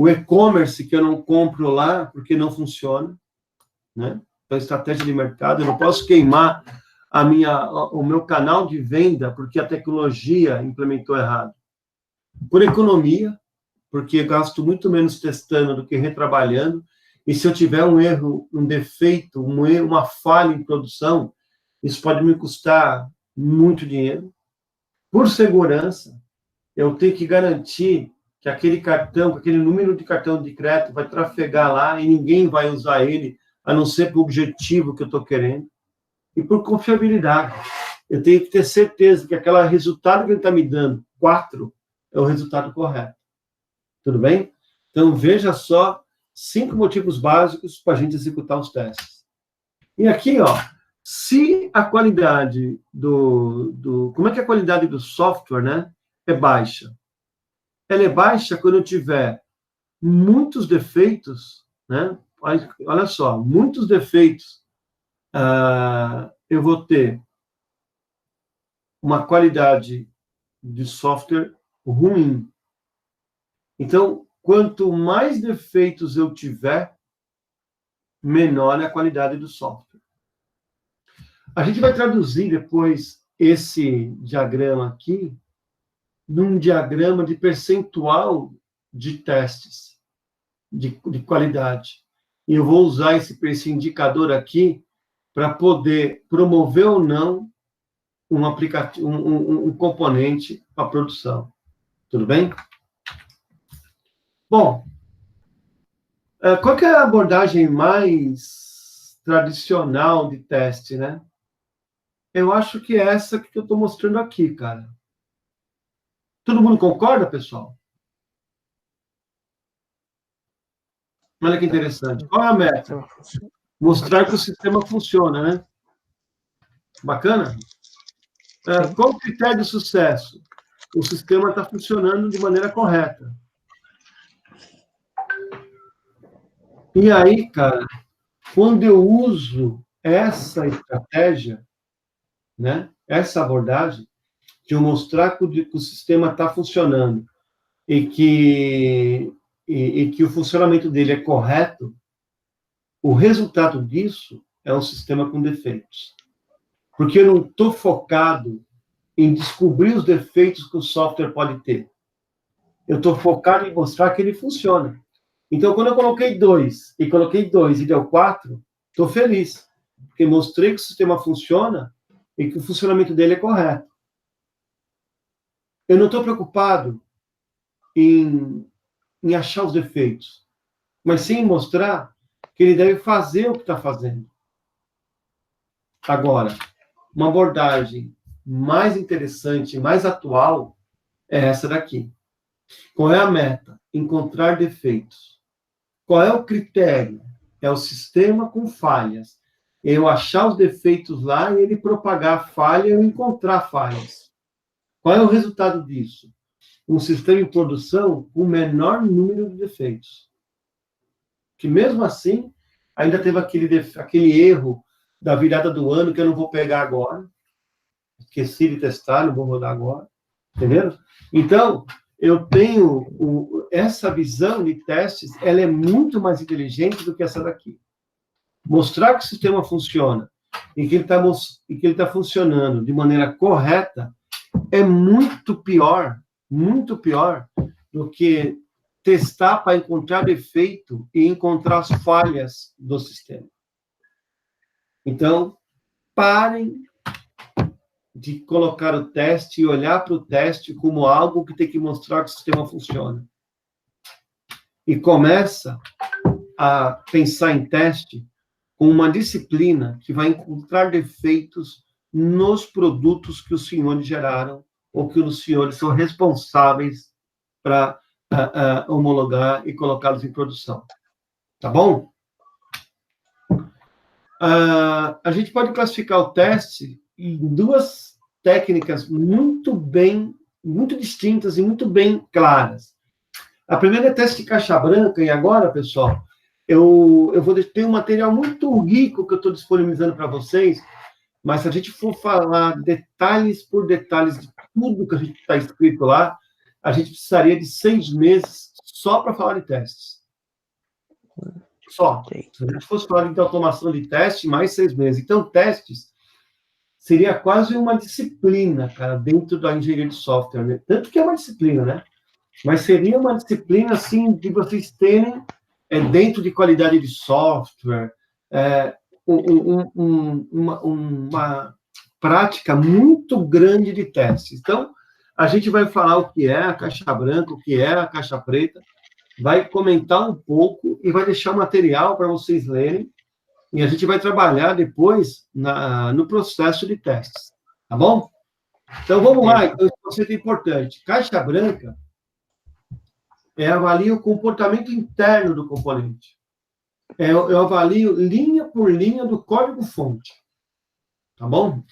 e-commerce que eu não compro lá porque não funciona, né? Então, estratégia de mercado, eu não posso queimar o meu canal de venda porque a tecnologia implementou errado. Por economia, porque eu gasto muito menos testando do que retrabalhando, e se eu tiver um erro, um defeito, uma falha em produção, isso pode me custar muito dinheiro. Por segurança, eu tenho que garantir que aquele cartão, aquele número de cartão de crédito vai trafegar lá e ninguém vai usar ele, a não ser para o objetivo que eu estou querendo. E por confiabilidade, eu tenho que ter certeza que aquele resultado que ele está me dando, 4, é o resultado correto. Tudo bem? Então, veja só 5 motivos básicos para a gente executar os testes. E aqui, ó, se a qualidade como é que é a qualidade do software, né? É baixa. Ela é baixa quando eu tiver muitos defeitos, né? Olha só, muitos defeitos, eu vou ter uma qualidade de software ruim. Então, quanto mais defeitos eu tiver, menor é a qualidade do software. A gente vai traduzir depois esse diagrama aqui num diagrama de percentual de testes de qualidade. E eu vou usar esse indicador aqui para poder promover ou não um aplicativo, um componente para produção. Tudo bem? Bom, qual que é a abordagem mais tradicional de teste, né? Eu acho que é essa que eu estou mostrando aqui, cara. Todo mundo concorda, pessoal? Olha que interessante. Qual é a meta? Mostrar que o sistema funciona, né? Bacana? Qual o critério de sucesso? O sistema está funcionando de maneira correta. E aí, cara, quando eu uso essa estratégia, né, essa abordagem, de eu mostrar que o sistema está funcionando e que o funcionamento dele é correto, o resultado disso é um sistema com defeitos. Porque eu não estou focado em descobrir os defeitos que o software pode ter. Eu estou focado em mostrar que ele funciona. Então, quando eu coloquei 2 e deu 4, estou feliz, porque mostrei que o sistema funciona e que o funcionamento dele é correto. Eu não estou preocupado em achar os defeitos, mas sim em mostrar que ele deve fazer o que está fazendo. Agora, uma abordagem mais interessante, mais atual, é essa daqui. Qual é a meta? Encontrar defeitos. Qual é o critério? É o sistema com falhas. Eu achar os defeitos lá e ele propagar a falha e eu encontrar falhas. Qual é o resultado disso? Um sistema em produção com o menor número de defeitos. Que mesmo assim, ainda teve aquele erro da virada do ano que eu não vou pegar agora. Esqueci de testar, não vou rodar agora. Entendeu? Então, eu tenho essa visão de testes, ela é muito mais inteligente do que essa daqui. Mostrar que o sistema funciona e que ele está funcionando de maneira correta é muito pior do que testar para encontrar defeito e encontrar as falhas do sistema. Então, parem de colocar o teste e olhar para o teste como algo que tem que mostrar que o sistema funciona. E começa a pensar em teste com uma disciplina que vai encontrar defeitos nos produtos que os senhores geraram ou que os senhores são responsáveis para homologar e colocá-los em produção. Tá bom? A gente pode classificar o teste em 2 técnicas muito distintas e muito bem claras. A primeira é teste de caixa branca, e agora, pessoal, eu vou ter um material muito rico que eu estou disponibilizando para vocês, mas se a gente for falar detalhes por detalhes de tudo que a gente está escrito lá, a gente precisaria de 6 meses só para falar de testes. Só. Se a gente fosse falar de automação de teste, mais 6 meses. Então, testes seria quase uma disciplina, cara, dentro da engenharia de software. Né? Tanto que é uma disciplina, né? Mas seria uma disciplina, assim, de vocês terem dentro de qualidade de software, uma prática muito grande de testes. Então, a gente vai falar o que é a caixa branca, o que é a caixa preta, vai comentar um pouco e vai deixar o material para vocês lerem, e a gente vai trabalhar depois no processo de testes, tá bom? Então, vamos lá. Então, esse conceito é importante. Caixa branca avalia o comportamento interno do componente. Eu avalio linha por linha do código-fonte. Tá bom?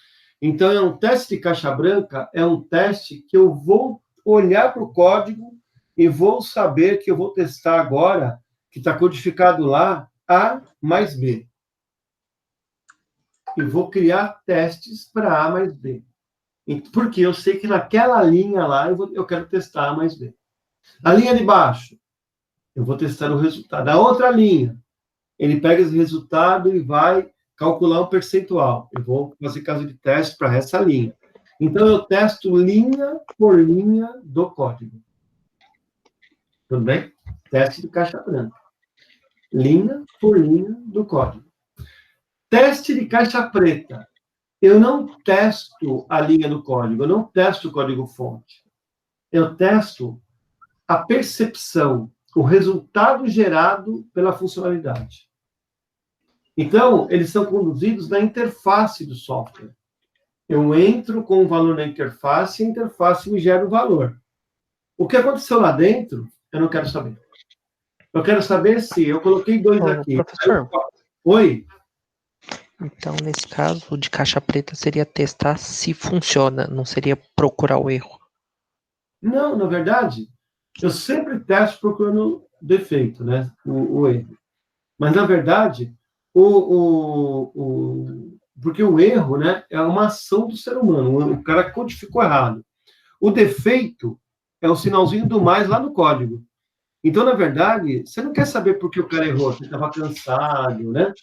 Então, é um teste de caixa branca, é um teste que eu vou olhar para o código e vou saber que eu vou testar agora, que está codificado lá, A mais B. E vou criar testes para A mais B. Porque eu sei que naquela linha lá eu quero testar A mais B. A linha de baixo, eu vou testar o resultado. A outra linha, ele pega esse resultado e vai calcular um percentual. Eu vou fazer caso de teste para essa linha. Então, eu testo linha por linha do código. Tudo bem? Teste de caixa branca. Linha por linha do código. Teste de caixa preta. Eu não testo a linha do código, eu não testo o código-fonte. Eu testo a percepção, o resultado gerado pela funcionalidade. Então, eles são conduzidos na interface do software. Eu entro com o valor na interface e a interface me gera o valor. O que aconteceu lá dentro, eu não quero saber. Eu quero saber se eu coloquei 2 aqui. Professor. Oi? Então, nesse caso, o de caixa preta seria testar se funciona, não seria procurar o erro. Não, na verdade, eu sempre testo procurando defeito, né? O erro. Mas, na verdade, porque o erro, né, é uma ação do ser humano. O cara codificou errado. O defeito é o sinalzinho do mais lá no código. Então, na verdade, você não quer saber por que o cara errou, você estava cansado, né?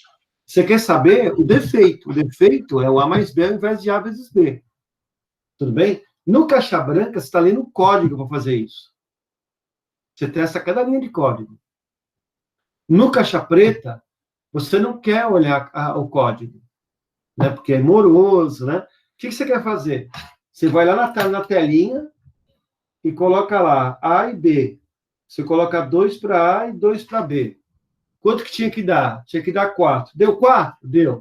Você quer saber o defeito. O defeito é o A mais B ao invés de A vezes B. Tudo bem? No caixa branca, você está lendo o código para fazer isso. Você testa cada linha de código. No caixa preta, você não quer olhar o código, né? Porque é moroso, né? O que você quer fazer? Você vai lá na telinha e coloca lá A e B. Você coloca 2 para A e 2 para B. Quanto que tinha que dar? Tinha que dar 4. Deu 4? Deu.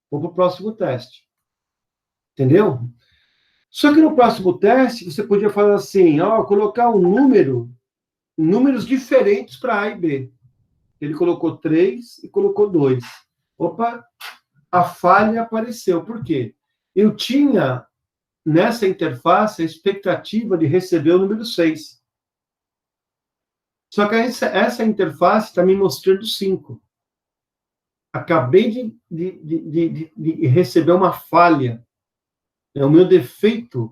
Vou para o próximo teste. Entendeu? Só que no próximo teste, você podia fazer assim, colocar números diferentes para A e B. Ele colocou 3 e colocou 2. Opa, a falha apareceu. Por quê? Eu tinha, nessa interface, a expectativa de receber o número 6. Só que essa interface está me mostrando 5. Acabei de receber uma falha. O meu defeito,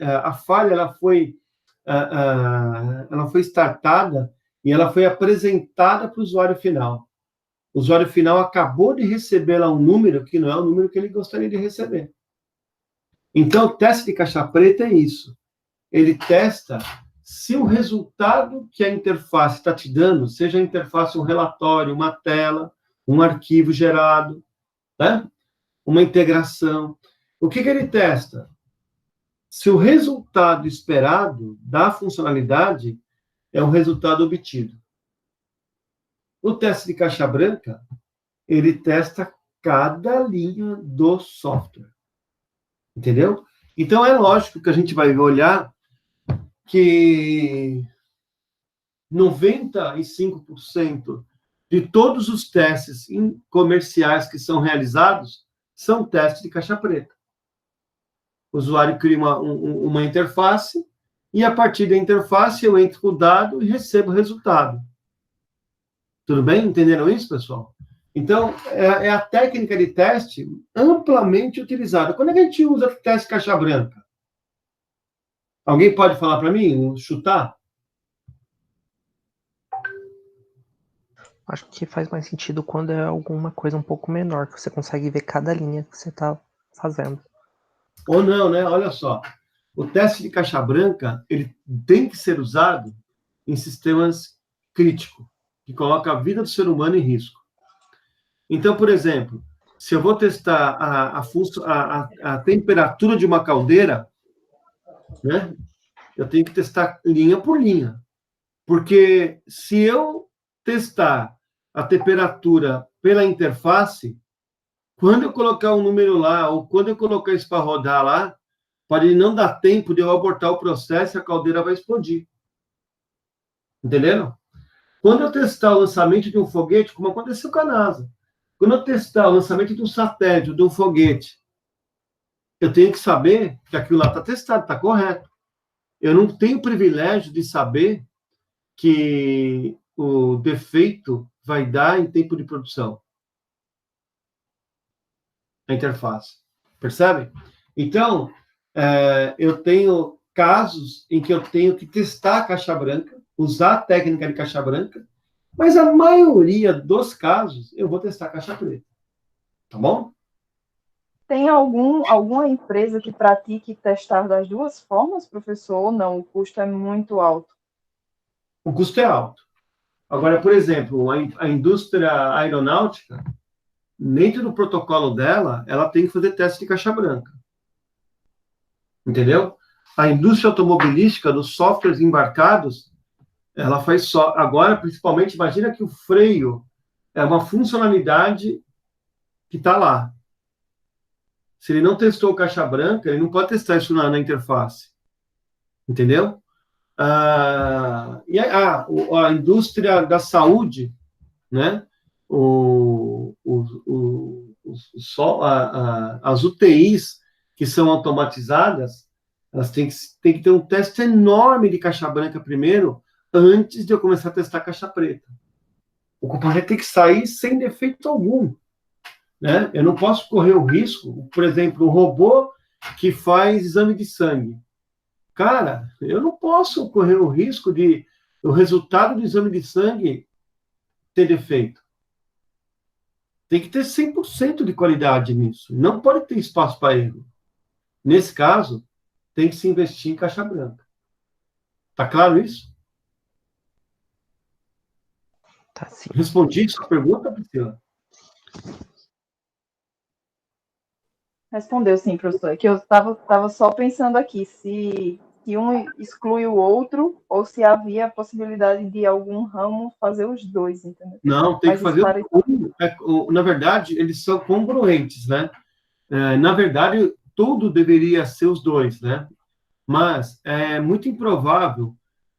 a falha, ela foi startada e ela foi apresentada para o usuário final. O usuário final acabou de receber lá um número que não é o número que ele gostaria de receber. Então, o teste de caixa preta é isso. Ele testa se o resultado que a interface está te dando, seja a interface um relatório, uma tela, um arquivo gerado, né? Uma integração. O que ele testa? Se o resultado esperado da funcionalidade é o resultado obtido. O teste de caixa branca, ele testa cada linha do software. Entendeu? Então, é lógico que a gente vai olhar que 95% de todos os testes comerciais que são realizados são testes de caixa preta. O usuário cria uma interface e, a partir da interface, eu entro com o dado e recebo o resultado. Tudo bem? Entenderam isso, pessoal? Então, é a técnica de teste amplamente utilizada. Quando é que a gente usa teste caixa branca? Alguém pode falar para mim? Chutar? Acho que faz mais sentido quando é alguma coisa um pouco menor, que você consegue ver cada linha que você está fazendo. Ou não, né? Olha só. O teste de caixa branca, ele tem que ser usado em sistemas críticos, que colocam a vida do ser humano em risco. Então, por exemplo, se eu vou testar a temperatura de uma caldeira, né? Eu tenho que testar linha por linha. Porque se eu testar a temperatura pela interface, quando eu colocar um número lá, ou quando eu colocar isso para rodar lá, pode não dar tempo de eu abortar o processo e a caldeira vai explodir. Entenderam? Quando eu testar o lançamento de um foguete, como aconteceu com a NASA, quando eu testar o lançamento de um satélite, de um foguete, eu tenho que saber que aquilo lá está testado, está correto. Eu não tenho o privilégio de saber que o defeito vai dar em tempo de produção. A interface. Percebe? Então, eu tenho casos em que eu tenho que testar a caixa branca, usar a técnica de caixa branca, mas a maioria dos casos eu vou testar a caixa preta. Tá bom? Tem alguma empresa que pratique testar das duas formas, professor, ou não? O custo é muito alto. O custo é alto. Agora, por exemplo, a indústria aeronáutica, dentro do protocolo dela, ela tem que fazer teste de caixa branca. Entendeu? A indústria automobilística, dos softwares embarcados, ela faz só. Agora, principalmente, imagina que o freio é uma funcionalidade que está lá. Se ele não testou caixa branca, ele não pode testar isso na interface. Entendeu? A indústria da saúde, né? As UTIs que são automatizadas, elas têm que ter um teste enorme de caixa branca primeiro, antes de eu começar a testar caixa preta. O componente tem que sair sem defeito algum. Né? Eu não posso correr o risco, por exemplo, um robô que faz exame de sangue. Cara, eu não posso correr o risco de o resultado do exame de sangue ter defeito. Tem que ter 100% de qualidade nisso. Não pode ter espaço para erro. Nesse caso, tem que se investir em caixa branca. Tá claro isso? Tá sim. Respondi sua pergunta, Priscila? Respondeu sim, professor. É que eu estava só pensando aqui se um exclui o outro ou se havia a possibilidade de algum ramo fazer os dois, entendeu? Não, tem que fazer na verdade, eles são congruentes, né? Na verdade, tudo deveria ser os dois, né? Mas é muito improvável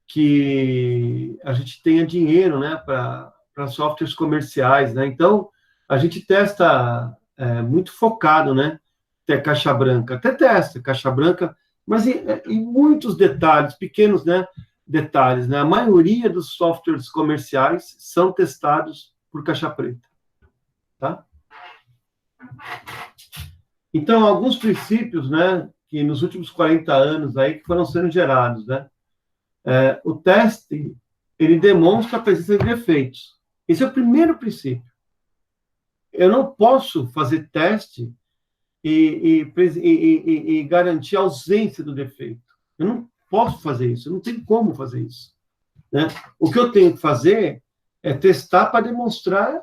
que a gente tenha dinheiro, né, para softwares comerciais, né? Então, a gente testa muito focado, né? Ter caixa branca, até testa caixa branca, mas em muitos detalhes, pequenos, né, detalhes, né? A maioria dos softwares comerciais são testados por caixa preta, tá? Então, alguns princípios, né, que nos últimos 40 anos aí que foram sendo gerados, né? O teste, ele demonstra a presença de defeitos. Esse é o primeiro princípio. Eu não posso fazer teste e garantir a ausência do defeito. Eu não posso fazer isso, eu não tenho como fazer isso. Né? O que eu tenho que fazer é testar para demonstrar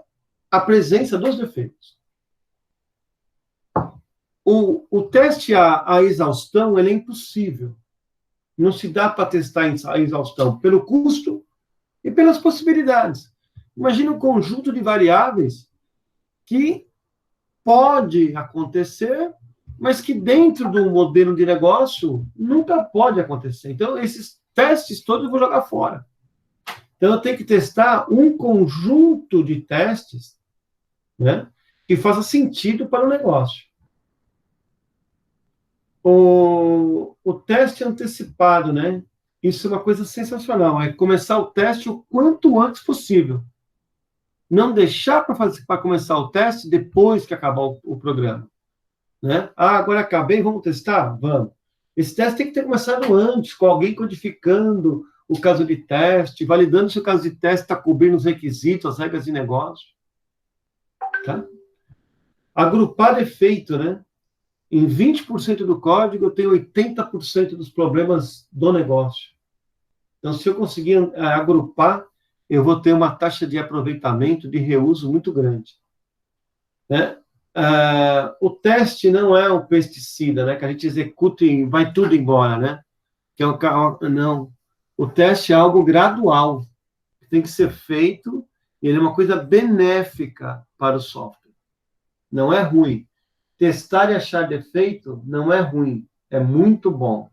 a presença dos defeitos. O teste à exaustão ele é impossível. Não se dá para testar a exaustão pelo custo e pelas possibilidades. Imagina um conjunto de variáveis que pode acontecer, mas que dentro do modelo de negócio nunca pode acontecer. Então, esses testes todos eu vou jogar fora. Então, eu tenho que testar um conjunto de testes, né, que faça sentido para o negócio. O teste antecipado, né? Isso é uma coisa sensacional. É começar o teste o quanto antes possível. não deixar para começar o teste depois que acabar o programa. Né? Ah, agora acabei, vamos testar? Vamos. Esse teste tem que ter começado antes, com alguém codificando o caso de teste, validando se o caso de teste está cobrindo os requisitos, as regras de negócio. Tá? Agrupar defeito, né? Em 20% do código, eu tenho 80% dos problemas do negócio. Então, se eu conseguir agrupar, eu vou ter uma taxa de aproveitamento, de reuso muito grande. Né? O teste não é um pesticida, né? Que a gente executa e vai tudo embora, né? Que não. O teste é algo gradual, tem que ser feito, e ele é uma coisa benéfica para o software. Não é ruim. Testar e achar defeito não é ruim, é muito bom,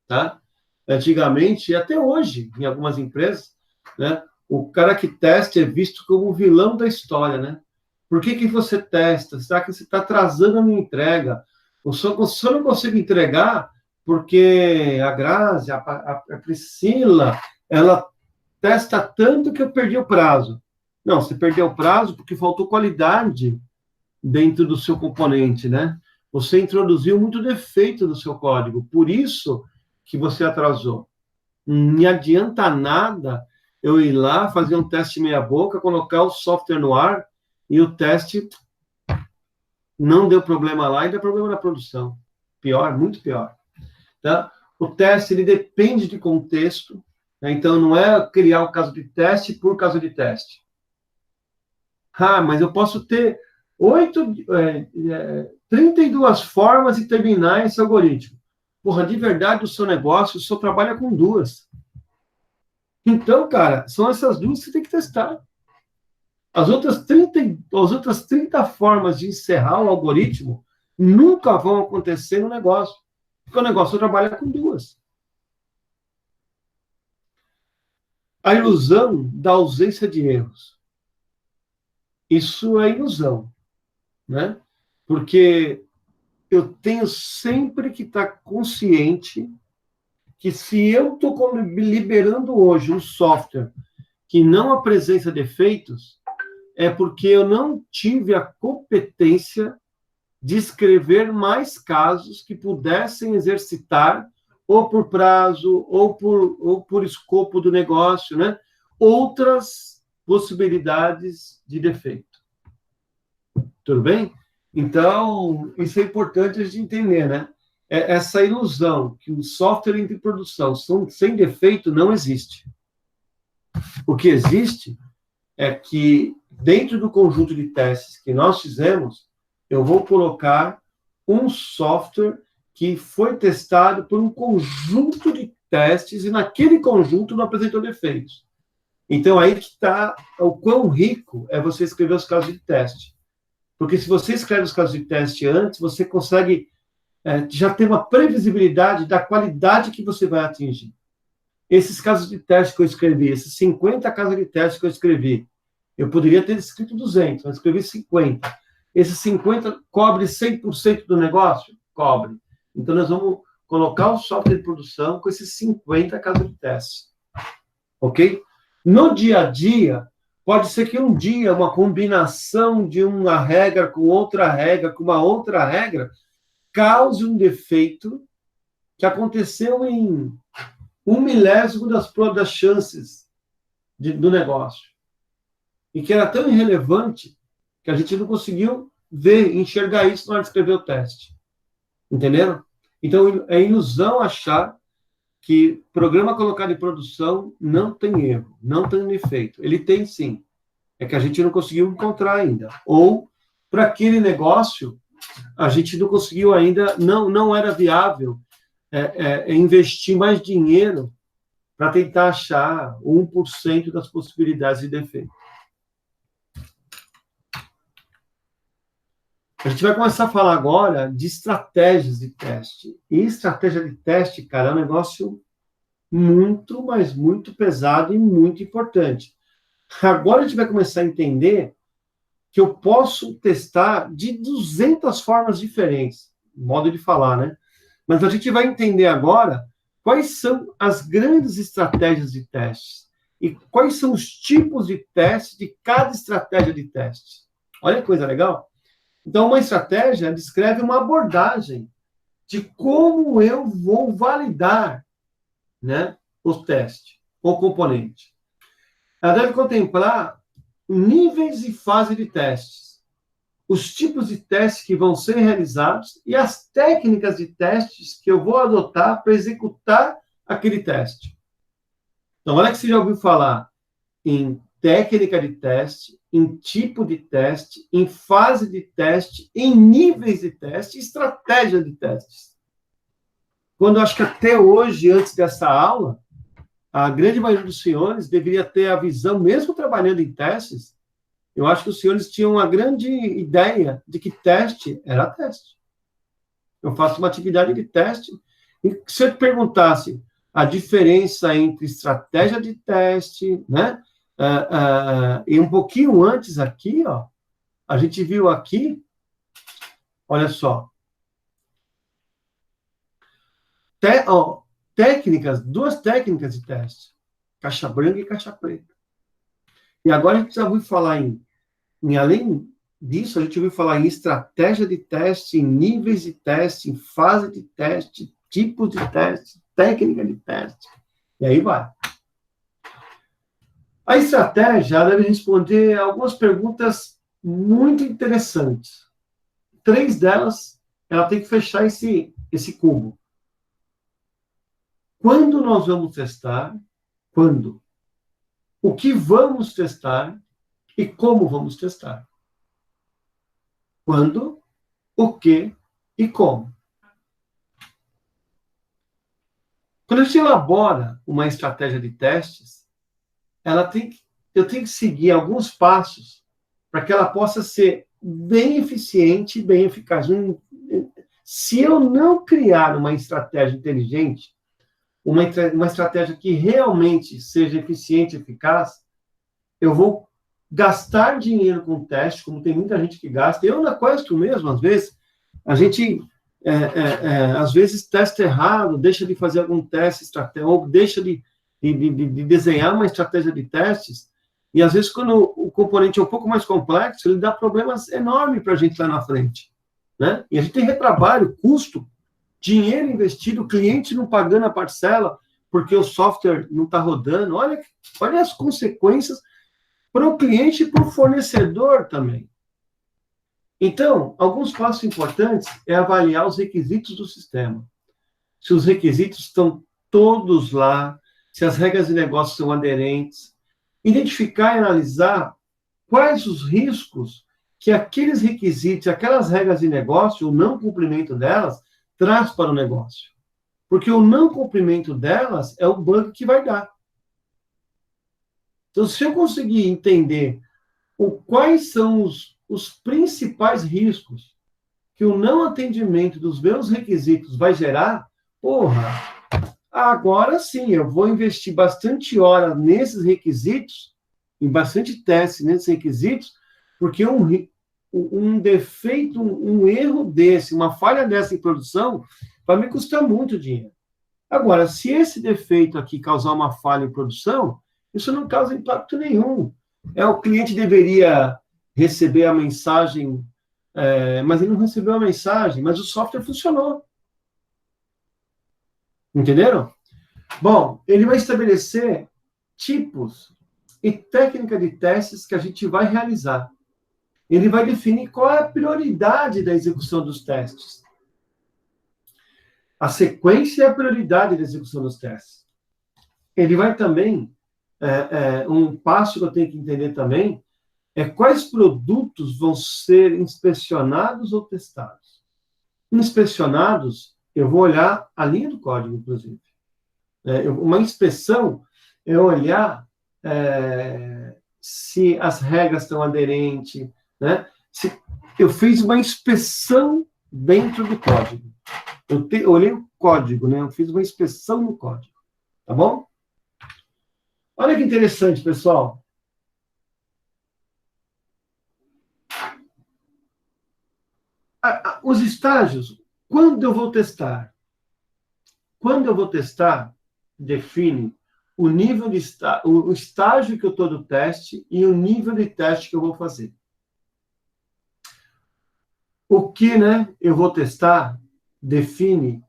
tá? Antigamente, e até hoje, em algumas empresas, né, o cara que testa é visto como o vilão da história, né? Por que você testa? Será que você está atrasando a minha entrega? Eu só não consigo entregar porque a Grazi, a Priscila, ela testa tanto que eu perdi o prazo. Não, você perdeu o prazo porque faltou qualidade dentro do seu componente, né? Você introduziu muito defeito no seu código, por isso que você atrasou. Não me adianta nada eu ir lá, fazer um teste meia boca, colocar o software no ar e o teste não deu problema lá e deu problema na produção. Pior, muito pior. Tá? O teste, ele depende de contexto, né? Então não é criar o caso de teste por caso de teste. Ah, mas eu posso ter 32 formas de terminar esse algoritmo. Porra, de verdade, o seu negócio só trabalha com 2. Então, cara, são essas 2 que você tem que testar. As outras 30 formas de encerrar o algoritmo nunca vão acontecer no negócio. Porque o negócio trabalha com 2. A ilusão da ausência de erros. Isso é ilusão, né? Porque eu tenho sempre que estar consciente que se eu estou liberando hoje um software que não apresenta defeitos, é porque eu não tive a competência de escrever mais casos que pudessem exercitar, ou por prazo, ou por escopo do negócio, né? Outras possibilidades de defeito. Tudo bem? Então, isso é importante a gente entender, né? Essa ilusão que o software em produção sem defeito não existe. O que existe é que, dentro do conjunto de testes que nós fizemos, eu vou colocar um software que foi testado por um conjunto de testes e naquele conjunto não apresentou defeitos. Então, aí que está o quão rico é você escrever os casos de teste. Porque se você escreve os casos de teste antes, você consegue já ter uma previsibilidade da qualidade que você vai atingir. Esses casos de teste que eu escrevi, esses 50 casos de teste que eu escrevi, eu poderia ter escrito 200, mas escrevi 50. Esses 50 cobre 100% do negócio? Cobre. Então, nós vamos colocar o software de produção com esses 50 casos de teste. Ok? No dia a dia, pode ser que um dia uma combinação de uma regra com outra regra, com uma outra regra, cause um defeito que aconteceu em 1/1000 das chances do negócio. E que era tão irrelevante que a gente não conseguiu enxergar isso na hora de escrever o teste. Entenderam? Então, é ilusão achar que programa colocado em produção não tem erro, não tem defeito. Ele tem sim. É que a gente não conseguiu encontrar ainda. Ou, para aquele negócio, a gente não conseguiu ainda, não era viável investir mais dinheiro para tentar achar 1% das possibilidades de defeito. A gente vai começar a falar agora de estratégias de teste. E estratégia de teste, cara, é um negócio muito, mas muito pesado e muito importante. Agora a gente vai começar a entender que eu posso testar de 200 formas diferentes, modo de falar, né? Mas a gente vai entender agora quais são as grandes estratégias de testes. e quais são os tipos de teste de cada estratégia de teste. Olha que coisa legal. Então, uma estratégia descreve uma abordagem de como eu vou validar, né, o teste, o componente. Ela deve contemplar níveis e fase de testes, os tipos de testes que vão ser realizados e as técnicas de testes que eu vou adotar para executar aquele teste. Então, olha que você já ouviu falar em técnica de teste, em tipo de teste, em fase de teste, em níveis de teste, estratégia de testes. Quando eu acho que até hoje, antes dessa aula, a grande maioria dos senhores deveria ter a visão, mesmo trabalhando em testes, eu acho que os senhores tinham uma grande ideia de que teste era teste. Eu faço uma atividade de teste, e se eu te perguntasse a diferença entre estratégia de teste, né? E um pouquinho antes aqui, ó, a gente viu aqui, olha só, técnicas, duas técnicas de teste, caixa branca e caixa preta. E agora a gente já ouviu falar além disso, a gente ouviu falar em estratégia de teste, em níveis de teste, em fase de teste, tipos de teste, técnica de teste. E aí vai. A estratégia deve responder algumas perguntas muito interessantes. 3 delas, ela tem que fechar esse cubo. Quando nós vamos testar? Quando? O que vamos testar? E como vamos testar? Quando, o que e como. Quando a gente elabora uma estratégia de testes, eu tenho que seguir alguns passos para que ela possa ser bem eficiente e bem eficaz. Se eu não criar uma estratégia inteligente, uma estratégia que realmente seja eficiente e eficaz, eu vou gastar dinheiro com teste, como tem muita gente que gasta. Eu, na Questo mesmo, às vezes, a gente, às vezes, testa errado, deixa de fazer algum teste estratégico, ou deixa de desenhar uma estratégia de testes, e, às vezes, quando o componente é um pouco mais complexo, ele dá problemas enormes para a gente lá na frente, né? E a gente tem retrabalho, custo, dinheiro investido, cliente não pagando a parcela, porque o software não está rodando. Olha as consequências para o cliente e para o fornecedor também. Então, alguns passos importantes é avaliar os requisitos do sistema. Se os requisitos estão todos lá, se as regras de negócio são aderentes, identificar e analisar quais os riscos que aqueles requisitos, aquelas regras de negócio, o não cumprimento delas, traz para o negócio. Porque o não cumprimento delas é o bug que vai dar. Então, se eu conseguir entender quais são os principais riscos que o não atendimento dos meus requisitos vai gerar, agora sim, eu vou investir bastante hora nesses requisitos, em bastante teste nesses requisitos, porque um defeito, um erro desse, uma falha dessa em produção, vai me custar muito dinheiro. Agora, se esse defeito aqui causar uma falha em produção, isso não causa impacto nenhum. O cliente deveria receber a mensagem, mas ele não recebeu a mensagem, mas o software funcionou. Entenderam? Bom, ele vai estabelecer tipos e técnica de testes que a gente vai realizar. Ele vai definir qual é a prioridade da execução dos testes. A sequência é a prioridade da execução dos testes. Ele vai também, um passo que eu tenho que entender também, é quais produtos vão ser inspecionados ou testados. Inspecionados, eu vou olhar a linha do código, inclusive. Uma inspeção é olhar se as regras estão aderentes, né? Se eu fiz uma inspeção dentro do código. Eu olhei o código, né? Eu fiz uma inspeção no código. Tá bom? Olha que interessante, pessoal. Os estágios, quando eu vou testar? Quando eu vou testar, define o nível de o estágio que eu estou do teste e o nível de teste que eu vou fazer. O que, né, eu vou testar define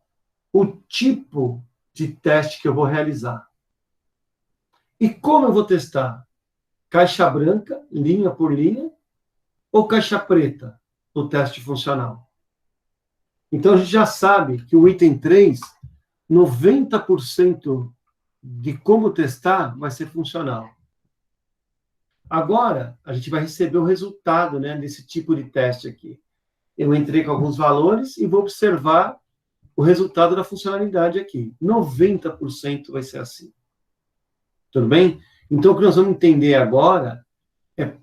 o tipo de teste que eu vou realizar. E como eu vou testar? Caixa branca, linha por linha, ou caixa preta, o teste funcional? Então, a gente já sabe que o item 3, 90% de como testar vai ser funcional. Agora, a gente vai receber o resultado, né, desse tipo de teste aqui. Eu entrei com alguns valores e vou observar o resultado da funcionalidade aqui. 90% vai ser assim. Tudo bem? Então, o que nós vamos entender agora é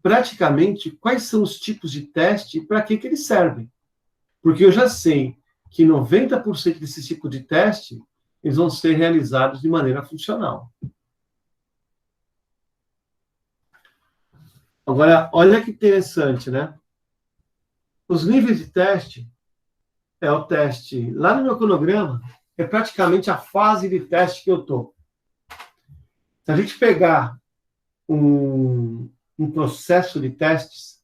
praticamente quais são os tipos de teste e para que eles servem. Porque eu já sei que 90% desse tipo de teste eles vão ser realizados de maneira funcional. Agora, olha que interessante, né? Os níveis de teste é o teste, lá no meu cronograma, é praticamente a fase de teste que eu estou. Se a gente pegar um processo de testes,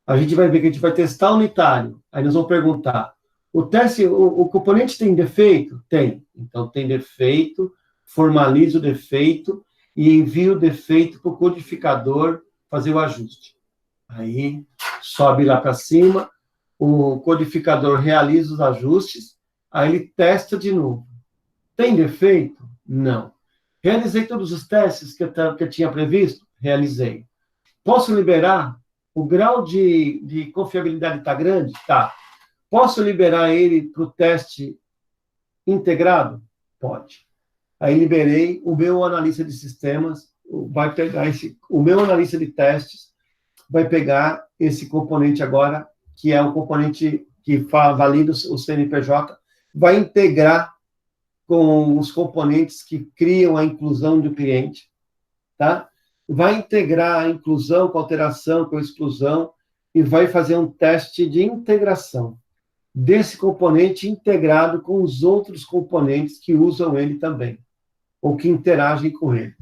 a gente vai ver que a gente vai testar unitário. Aí nós vamos perguntar, o componente tem defeito? Tem. Então, tem defeito, formaliza o defeito e envia o defeito para o codificador fazer o ajuste. Aí, sobe lá para cima, o codificador realiza os ajustes, aí ele testa de novo. Tem defeito? Não. Realizei todos os testes que eu tinha previsto? Realizei. Posso liberar? O grau de confiabilidade está grande? Tá. Posso liberar ele para o teste integrado? Pode. Aí liberei, o meu analista de sistemas vai pegar o meu analista de testes vai pegar esse componente agora, que é o componente que valida o CNPJ, vai integrar com os componentes que criam a inclusão do cliente, tá? Vai integrar a inclusão com alteração, com exclusão, e vai fazer um teste de integração desse componente integrado com os outros componentes que usam ele também, ou que interagem com ele.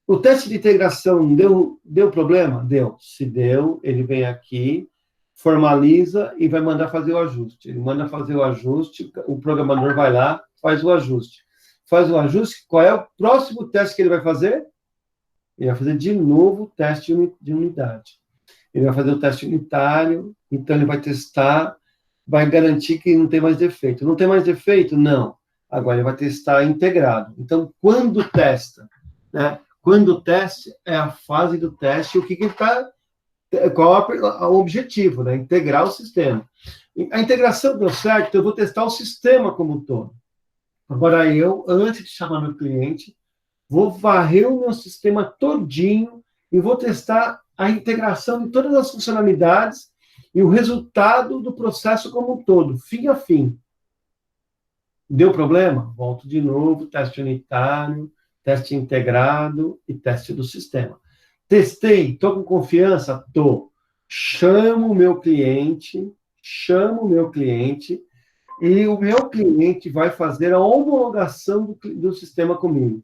O teste de integração deu problema? Deu. Se deu, ele vem aqui, formaliza e vai mandar fazer o ajuste. Ele manda fazer o ajuste, o programador vai lá, faz o ajuste. Faz o ajuste, qual é o próximo teste que ele vai fazer? Ele vai fazer de novo o teste de unidade. Ele vai fazer o teste unitário, então ele vai testar, vai garantir que não tem mais defeito. Não tem mais defeito? Não. Agora ele vai testar integrado. Então, quando testa, né? Quando o teste é a fase do teste, o que ele está... Qual é o objetivo, né? Integrar o sistema. A integração deu certo, eu vou testar o sistema como um todo. Agora eu, antes de chamar meu cliente, vou varrer o meu sistema todinho e vou testar a integração de todas as funcionalidades e o resultado do processo como um todo, fim a fim. Deu problema? Volto de novo, teste unitário, teste integrado e teste do sistema. Testei, estou com confiança? Estou. Chamo o meu cliente e o meu cliente vai fazer a homologação do sistema comigo.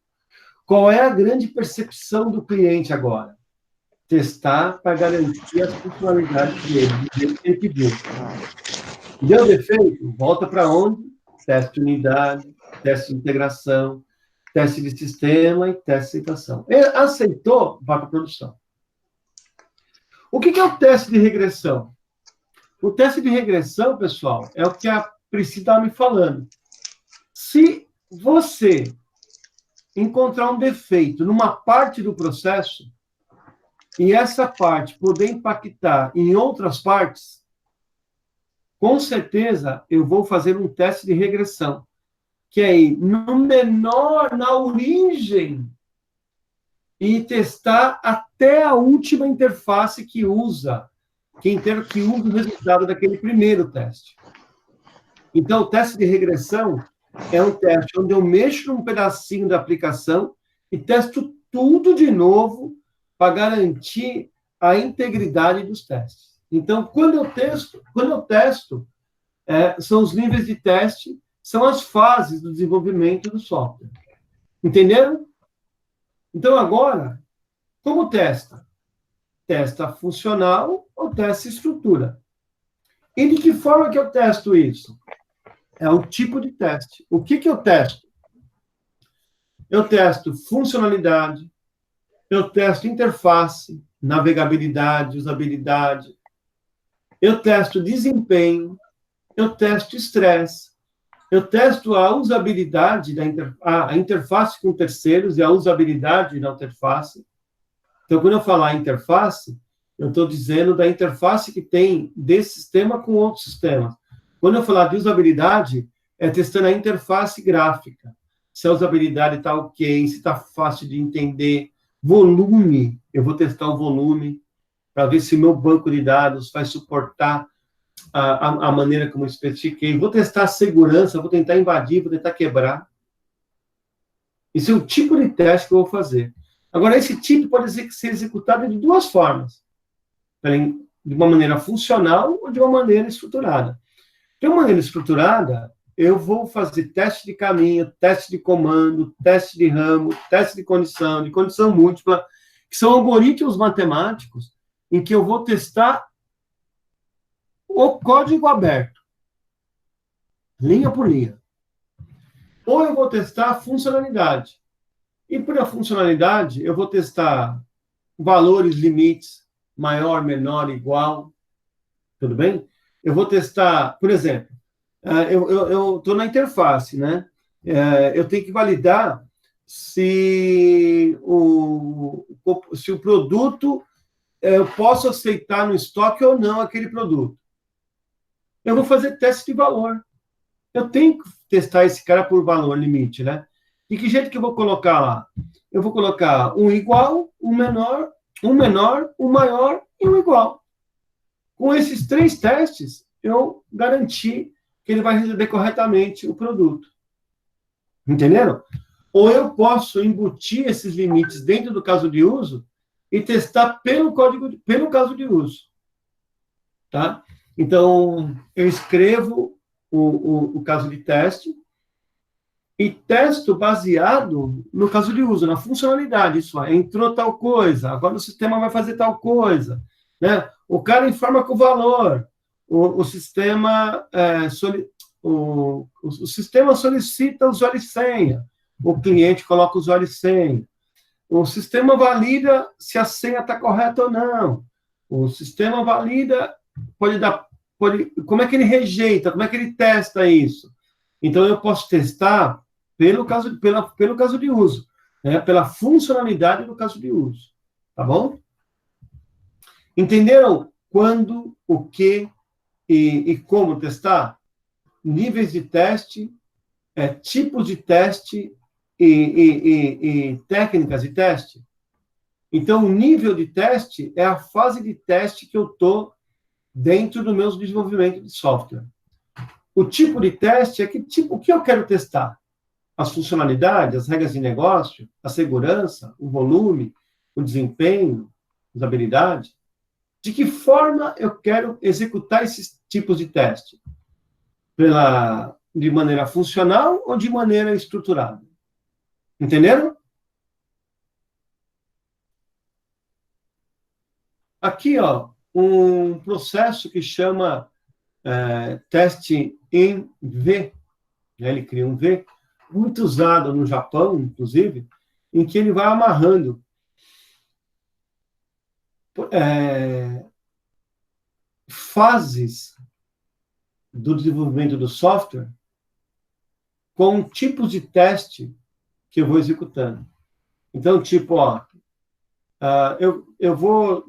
Qual é a grande percepção do cliente agora? Testar para garantir as funcionalidades dele, que ele pediu. Deu defeito? Volta para onde? Teste de unidade, teste de integração, teste de sistema e teste de aceitação. Ele aceitou, vai para a produção. O que é o teste de regressão? O teste de regressão, pessoal, é o que a Priscila estava me falando. Se você encontrar um defeito numa parte do processo e essa parte poder impactar em outras partes, com certeza eu vou fazer um teste de regressão, que é ir no menor, na origem, e testar até a última interface que usa o resultado daquele primeiro teste. Então, o teste de regressão é um teste onde eu mexo num pedacinho da aplicação e testo tudo de novo para garantir a integridade dos testes. Então, quando eu testo, são os níveis de teste, são as fases do desenvolvimento do software. Entenderam? Então, agora, como testa? Testa funcional ou testa estrutura? E de que forma que eu testo isso? É o tipo de teste. O que eu testo? Eu testo funcionalidade, eu testo interface, navegabilidade, usabilidade, eu testo desempenho, eu testo estresse, eu testo a usabilidade, a interface com terceiros e a usabilidade da interface. Então, quando eu falar interface, eu estou dizendo da interface que tem desse sistema com outros sistemas. Quando eu falar de usabilidade, é testando a interface gráfica. Se a usabilidade está ok, se está fácil de entender. Volume, eu vou testar o volume para ver se o meu banco de dados vai suportar a maneira como eu especifiquei. Vou testar a segurança, vou tentar invadir, vou tentar quebrar. Esse é o tipo de teste que eu vou fazer. Agora, esse tipo pode ser executado de duas formas. De uma maneira funcional ou de uma maneira estruturada. De uma maneira estruturada, eu vou fazer teste de caminho, teste de comando, teste de ramo, teste de condição múltipla, que são algoritmos matemáticos em que eu vou testar o código aberto, linha por linha. Ou eu vou testar a funcionalidade. E por a funcionalidade, eu vou testar valores, limites, maior, menor, igual. Tudo bem? Eu vou testar, por exemplo, eu estou na interface, né? Eu tenho que validar se o produto eu posso aceitar no estoque ou não aquele produto. Eu vou fazer teste de valor. Eu tenho que testar esse cara por valor limite, né? De que jeito que eu vou colocar lá? Eu vou colocar um igual, um menor, um maior e um igual. Com esses 3 testes, eu garanti que ele vai receber corretamente o produto. Entenderam? Ou eu posso embutir esses limites dentro do caso de uso e testar pelo caso de uso. Tá? Então, eu escrevo o caso de teste e testo baseado no caso de uso, na funcionalidade. Isso entrou tal coisa, agora o sistema vai fazer tal coisa. Né? O cara informa com o valor, o sistema solicita usuário e senha, o cliente coloca o usuário e senha, o sistema valida se a senha está correta ou não, o sistema valida, como é que ele rejeita, como é que ele testa isso. Então, eu posso testar pelo caso de uso, né? Pela funcionalidade do caso de uso. Tá bom? Entenderam quando, o que e como testar? Níveis de teste, tipos de teste e técnicas de teste? Então, o nível de teste é a fase de teste que eu estou dentro do meu desenvolvimento de software. O tipo de teste é o que eu quero testar? As funcionalidades, as regras de negócio, a segurança, o volume, o desempenho, a usabilidade. De que forma eu quero executar esses tipos de teste? De maneira funcional ou de maneira estruturada? Entenderam? Aqui, um processo que chama teste em V. Né? Ele cria um V, muito usado no Japão, inclusive, em que ele vai amarrando fases do desenvolvimento do software com tipos de teste que eu vou executando. Então, tipo, eu vou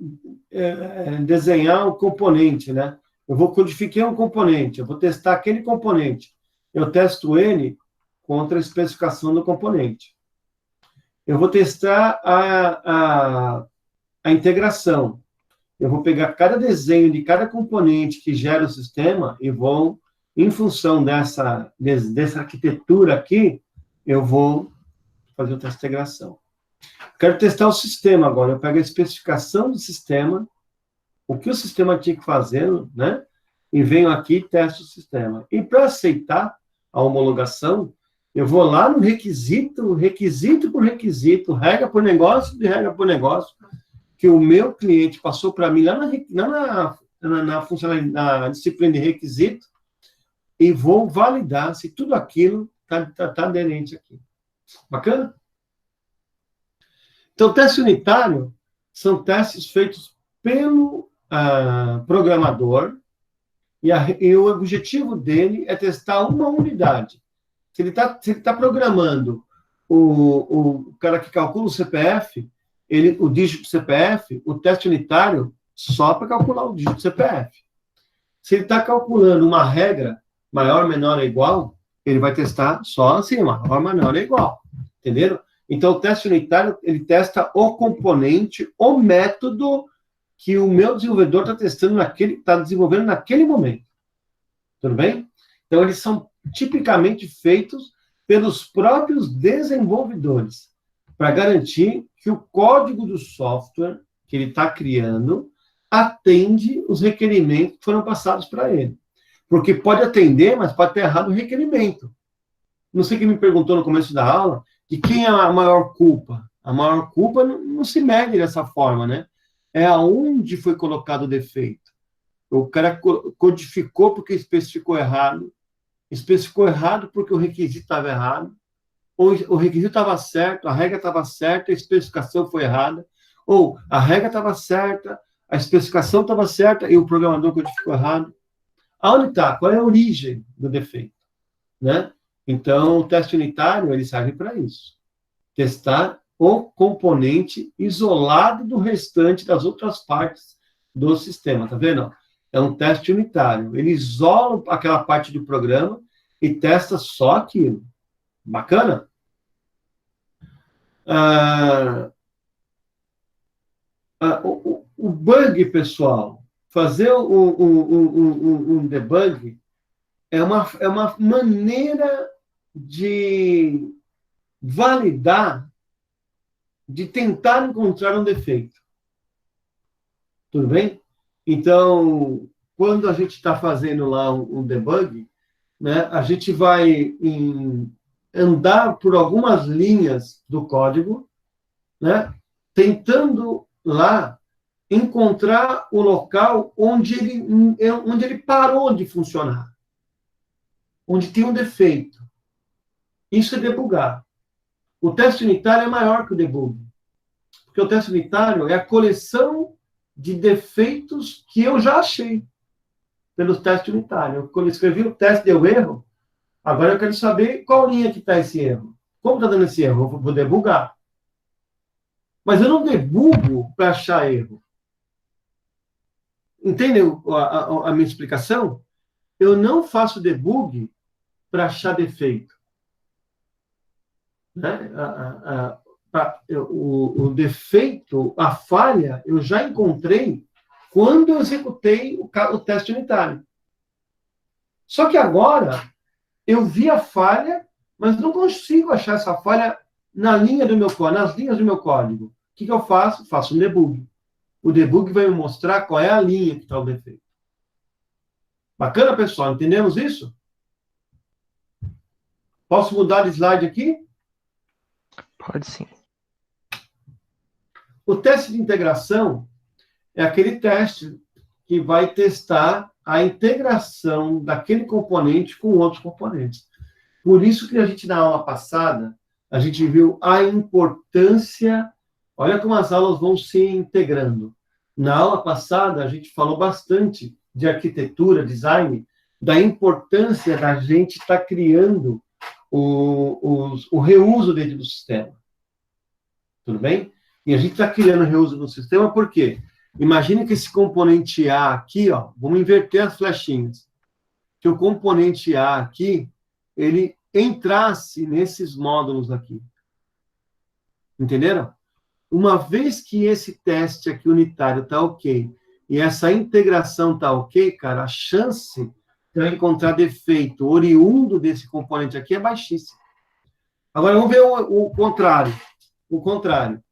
desenhar um componente, né? Eu vou codificar um componente, eu vou testar aquele componente. Eu testo ele contra a especificação do componente. Eu vou testar a integração. Eu vou pegar cada desenho de cada componente que gera o sistema e vou, em função dessa arquitetura aqui, eu vou fazer o teste de integração. Quero testar o sistema agora. Eu pego a especificação do sistema, o que o sistema tinha que fazer, né? E venho aqui e testo o sistema. E para aceitar a homologação, Eu vou lá no requisito, requisito por requisito, regra por negócio de regra por negócio, que o meu cliente passou para mim lá na funcionalidade, na disciplina de requisito, e vou validar se tudo aquilo está aderente aqui. Bacana? Então, teste unitário são testes feitos pelo programador, e o objetivo dele é testar uma unidade. Se ele tá programando o cara que calcula o CPF, o dígito do CPF, o teste unitário só para calcular o dígito do CPF. Se ele está calculando uma regra, maior, menor ou igual, ele vai testar só assim, maior, menor ou igual. Entenderam? Então, o teste unitário, ele testa o componente, o método que o meu desenvolvedor está desenvolvendo naquele momento. Tudo bem? Então, eles são tipicamente feitos pelos próprios desenvolvedores, para garantir que o código do software que ele está criando atende os requerimentos que foram passados para ele. Porque pode atender, mas pode ter errado o requerimento. Não sei quem me perguntou no começo da aula, de quem é a maior culpa. A maior culpa não se mede dessa forma, né? É aonde foi colocado o defeito. O cara codificou porque especificou errado porque o requisito estava errado, ou o requisito estava certo, a regra estava certa, a especificação foi errada, ou a regra estava certa, a especificação estava certa e o programador codificou errado. Aonde está? Qual é a origem do defeito? Né? Então, o teste unitário, ele serve para isso. Testar o componente isolado do restante das outras partes do sistema, tá vendo? É um teste unitário. Ele isola aquela parte do programa e testa só aquilo. Bacana? O bug, pessoal, fazer um debug é uma maneira de validar, de tentar encontrar um defeito. Tudo bem? Então, quando a gente está fazendo lá um debug, né, a gente vai andar por algumas linhas do código, né, tentando lá encontrar o local onde ele parou de funcionar, onde tem um defeito. Isso é debugar. O teste unitário é maior que o debug, porque o teste unitário é a coleção de defeitos que eu já achei pelo teste unitário. Quando eu escrevi o teste, deu erro, agora eu quero saber qual linha que está esse erro. Como está dando esse erro? Eu vou debugar. Mas eu não debugo para achar erro. Entende a minha explicação? Eu não faço debug para achar defeito. Né? O defeito, a falha, eu já encontrei quando eu executei o teste unitário. Só que agora, eu vi a falha, mas não consigo achar essa falha nas linhas do meu código. O que eu faço? Faço um debug. O debug vai me mostrar qual é a linha que está o defeito. Bacana, pessoal? Entendemos isso? Posso mudar de slide aqui? Pode sim. O teste de integração é aquele teste que vai testar a integração daquele componente com outros componentes. Por isso que a gente, na aula passada, a gente viu a importância. Olha como as aulas vão se integrando. Na aula passada, a gente falou bastante de arquitetura, design, da importância da gente estar criando o reuso dentro do sistema. Tudo bem? E a gente está criando reuso no sistema por quê? Imagine que esse componente A aqui, ó, vamos inverter as flechinhas. Que o componente A aqui, ele entrasse nesses módulos aqui. Entenderam? Uma vez que esse teste aqui unitário está ok, e essa integração está ok, cara, a chance de eu encontrar defeito oriundo desse componente aqui é baixíssima. Agora, vamos ver o contrário. O contrário.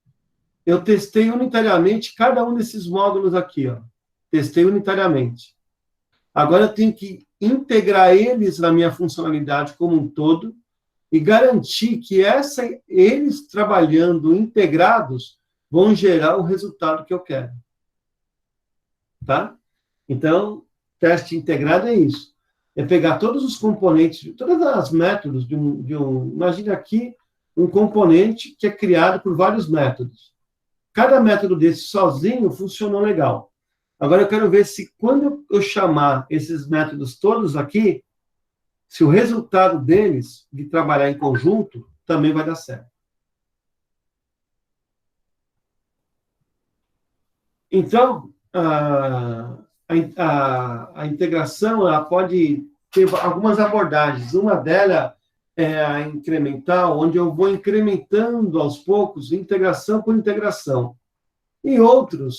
Eu testei unitariamente cada um desses módulos aqui, ó. Testei unitariamente. Agora eu tenho que integrar eles na minha funcionalidade como um todo e garantir que eles trabalhando integrados vão gerar o resultado que eu quero. Tá? Então, teste integrado é isso. É pegar todos os componentes, todas as métodos de um... Imagina aqui um componente que é criado por vários métodos. Cada método desse sozinho funcionou legal. Agora eu quero ver se quando eu chamar esses métodos todos aqui, se o resultado deles, de trabalhar em conjunto, também vai dar certo. Então, a integração ela pode ter algumas abordagens. Uma delas é a incremental, onde eu vou incrementando aos poucos, integração por integração. E outro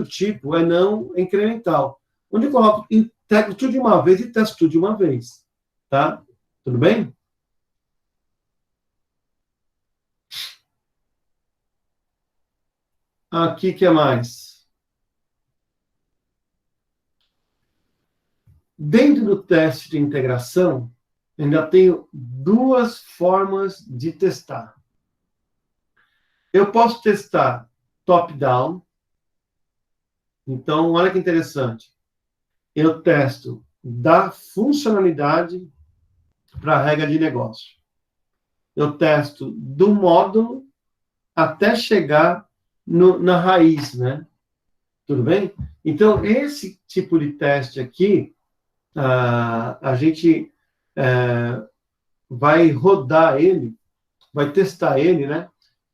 tipo é não incremental, onde eu coloco, integro tudo de uma vez e testo tudo de uma vez. Tá? Tudo bem? Aqui, o que mais? Dentro do teste de integração, ainda tenho duas formas de testar. Eu posso testar top-down. Então, olha que interessante. Eu testo da funcionalidade para a regra de negócio. Eu testo do módulo até chegar na raiz, né? Tudo bem? Então, esse tipo de teste aqui, a gente vai rodar ele, vai testar ele, né?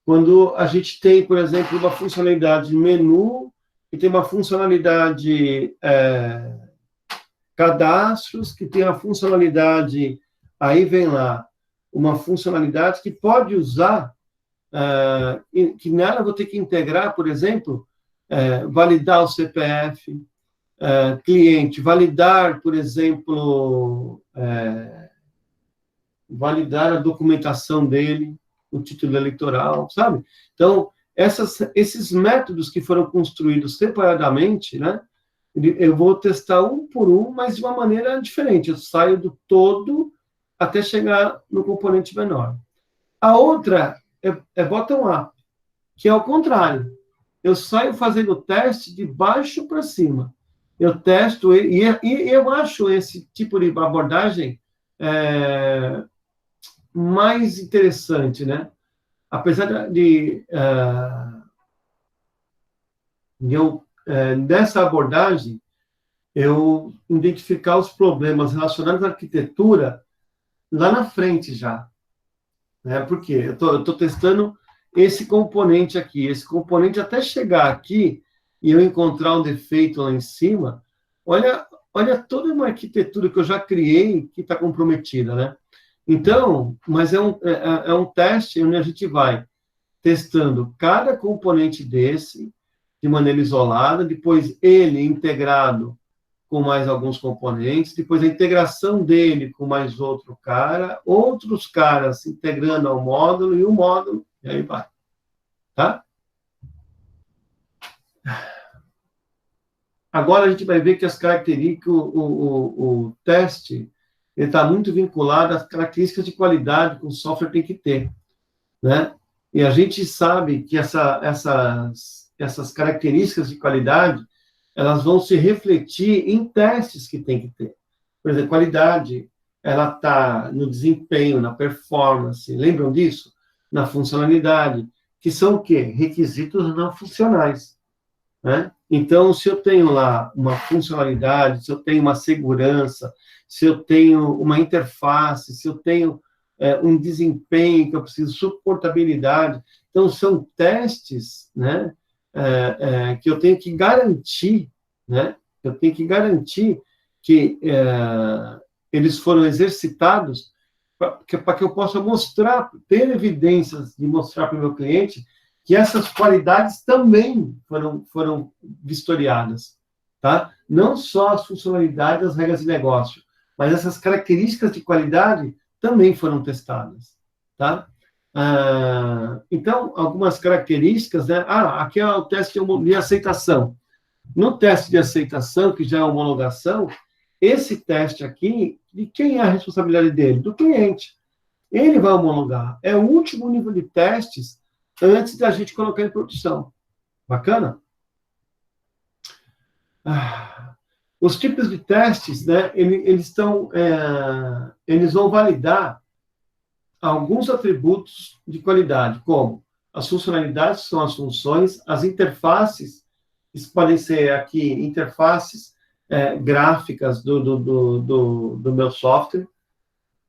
Quando a gente tem, por exemplo, uma funcionalidade menu e tem uma funcionalidade cadastros, que tem a funcionalidade, aí vem lá, uma funcionalidade que pode usar, que nela eu vou ter que integrar, por exemplo, validar o CPF, cliente, validar, por exemplo, validar a documentação dele, o título eleitoral, sabe? Então, esses métodos que foram construídos separadamente, né? Eu vou testar um por um, mas de uma maneira diferente. Eu saio do todo até chegar no componente menor. A outra é bottom-up, que é o contrário. Eu saio fazendo o teste de baixo para cima. Eu testo, e eu acho esse tipo de abordagem mais interessante, né? Apesar de dessa abordagem, eu identificar os problemas relacionados à arquitetura lá na frente já. Né? Porque eu estou testando esse componente aqui. Esse componente, até chegar aqui e eu encontrar um defeito lá em cima, olha toda uma arquitetura que eu já criei que está comprometida, né? Então, mas é um teste onde a gente vai testando cada componente desse de maneira isolada, depois ele integrado com mais alguns componentes, depois a integração dele com mais outro cara, outros caras se integrando ao módulo, e o módulo, e aí vai. Tá? Agora a gente vai ver que as características, o teste, ele está muito vinculado às características de qualidade que o software tem que ter, né? E a gente sabe que essas características de qualidade, elas vão se refletir em testes que tem que ter. Por exemplo, qualidade, ela está no desempenho, na performance, lembram disso? Na funcionalidade, que são o quê? Requisitos não funcionais, né? Então, se eu tenho lá uma funcionalidade, se eu tenho uma segurança, se eu tenho uma interface, se eu tenho um desempenho que eu preciso, suportabilidade, então são testes, né? Que eu tenho que garantir, né? Eu tenho que garantir que eles foram exercitados para que eu possa mostrar, ter evidências de mostrar para o meu cliente que essas qualidades também foram vistoriadas, tá? Não só as funcionalidades, as regras de negócio, mas essas características de qualidade também foram testadas, tá? Então, algumas características, né? Aqui é o teste de aceitação. No teste de aceitação, que já é homologação, esse teste aqui, de quem é a responsabilidade dele? Do cliente. ele vai homologar. É o último nível de testes antes da gente colocar em produção. Bacana? Os tipos de testes, né, eles vão validar alguns atributos de qualidade, como as funcionalidades, que são as funções, as interfaces, que podem ser aqui interfaces gráficas do meu software,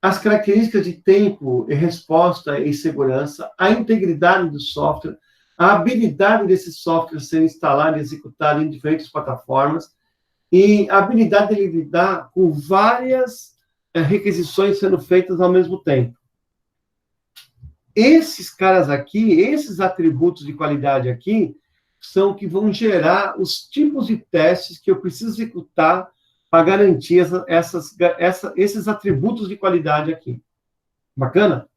as características de tempo e resposta e segurança, a integridade do software, a habilidade desse software ser instalado e executado em diferentes plataformas, e a habilidade de lidar com várias requisições sendo feitas ao mesmo tempo. Esses caras aqui, esses atributos de qualidade aqui, são que vão gerar os tipos de testes que eu preciso executar para garantir esses atributos de qualidade aqui. Bacana?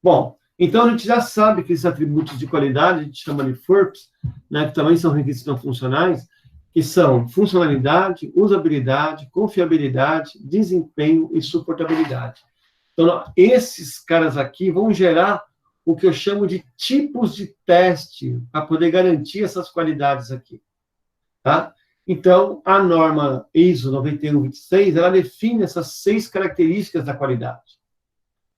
Bom, então a gente já sabe que esses atributos de qualidade, a gente chama de FERPs, né, que também são requisitos não funcionais, que são funcionalidade, usabilidade, confiabilidade, desempenho e suportabilidade. Então, esses caras aqui vão gerar o que eu chamo de tipos de teste para poder garantir essas qualidades aqui. Tá? Então, a norma ISO 9126, ela define essas 6 características da qualidade.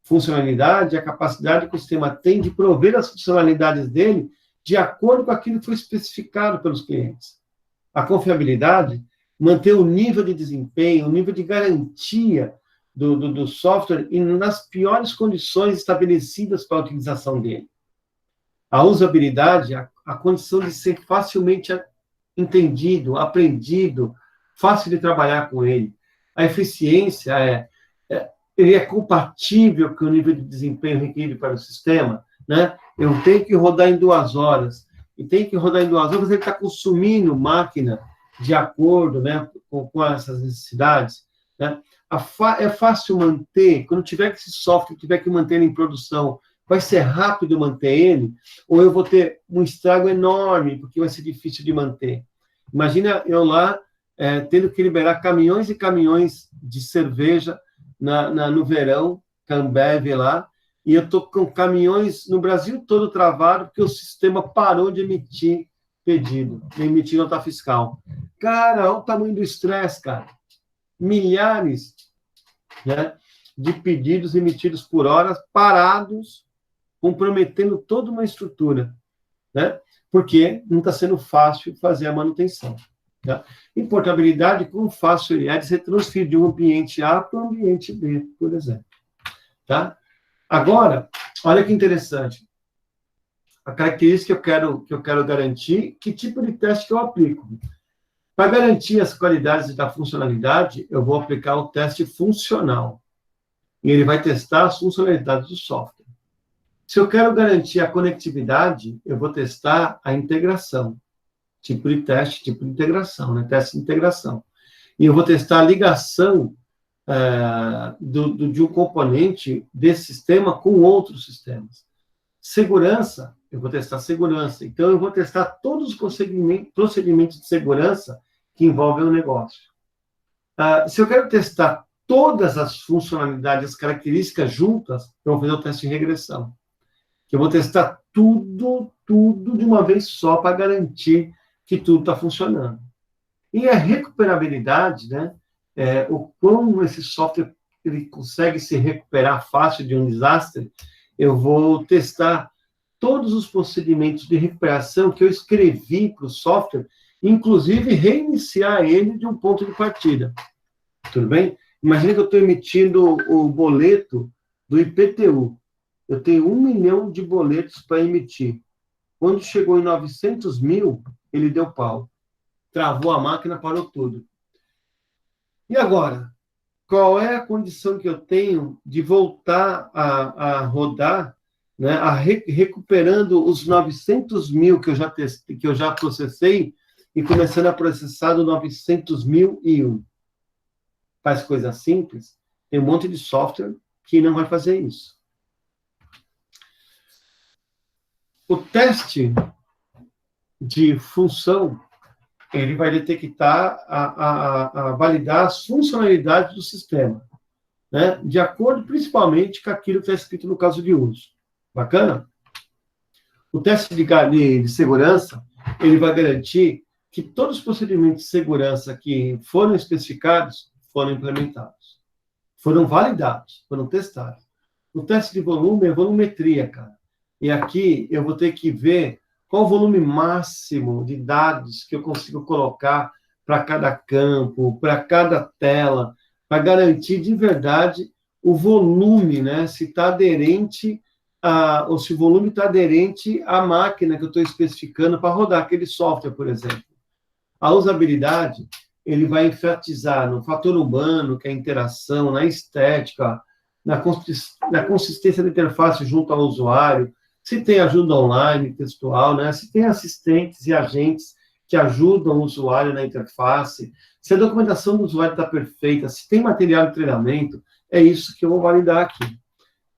Funcionalidade, a capacidade que o sistema tem de prover as funcionalidades dele de acordo com aquilo que foi especificado pelos clientes. A confiabilidade, manter o nível de desempenho, o nível de garantia do software e nas piores condições estabelecidas para a utilização dele. A usabilidade, a condição de ser facilmente entendido, aprendido, fácil de trabalhar com ele. A eficiência ele é compatível com o nível de desempenho requerido para o sistema, né? Eu tenho que rodar em 2 horas, e tem que rodar em 2 horas, ele está consumindo máquina de acordo, né, com essas necessidades, né? É fácil manter, quando tiver que esse software tiver que manter ele em produção, vai ser rápido manter ele, ou eu vou ter um estrago enorme, porque vai ser difícil de manter. Imagina eu lá, tendo que liberar caminhões e caminhões de cerveja no verão, Ambev lá, e eu estou com caminhões no Brasil todo travado, porque o sistema parou de emitir pedido, de emitir nota fiscal. Cara, olha o tamanho do estresse, cara. Milhares, né, de pedidos emitidos por hora, parados, comprometendo toda uma estrutura, né? Porque não está sendo fácil fazer a manutenção. Tá? E portabilidade, quão fácil ele é de ser transferido de um ambiente A para o ambiente B, por exemplo. Tá? Agora, olha que interessante. A característica que eu quero garantir, que tipo de teste que eu aplico? Para garantir as qualidades da funcionalidade, eu vou aplicar o teste funcional. E ele vai testar as funcionalidades do software. Se eu quero garantir a conectividade, eu vou testar a integração. Tipo de teste, tipo de integração, né? Teste de integração. E eu vou testar a ligação de um componente desse sistema com outros sistemas. Segurança, eu vou testar segurança. Então, eu vou testar todos os procedimentos de segurança que envolvem o negócio. Se eu quero testar todas as funcionalidades, as características juntas, eu vou fazer o teste de regressão. Eu vou testar tudo de uma vez só para garantir que tudo está funcionando. E a recuperabilidade, né? O como esse software ele consegue se recuperar fácil de um desastre, eu vou testar todos os procedimentos de recuperação que eu escrevi para o software, inclusive reiniciar ele de um ponto de partida. Tudo bem? Imagina que eu estou emitindo o boleto do IPTU. Eu tenho 1 milhão de boletos para emitir. Quando chegou em 900 mil, ele deu pau. Travou a máquina, parou tudo. E agora? Qual é a condição que eu tenho de voltar a rodar, né, recuperando os 900 mil que eu já processei e começando a processar do 900.001? Faz coisa simples. Tem um monte de software que não vai fazer isso. O teste de função, ele vai detectar, validar as funcionalidades do sistema. né, de acordo principalmente com aquilo que está escrito no caso de uso. Bacana? O teste de segurança, ele vai garantir que todos os procedimentos de segurança que foram especificados foram implementados, foram validados, foram testados. O teste de volume é volumetria, cara. E aqui eu vou ter que ver qual o volume máximo de dados que eu consigo colocar para cada campo, para cada tela, para garantir de verdade o volume, né? Se está aderente ou se o volume está aderente à máquina que eu estou especificando para rodar aquele software, por exemplo. A usabilidade, ele vai enfatizar no fator humano, que é a interação, na estética, na consistência da interface junto ao usuário, se tem ajuda online, textual, né? Se tem assistentes e agentes que ajudam o usuário na interface, se a documentação do usuário está perfeita, se tem material de treinamento, é isso que eu vou validar aqui.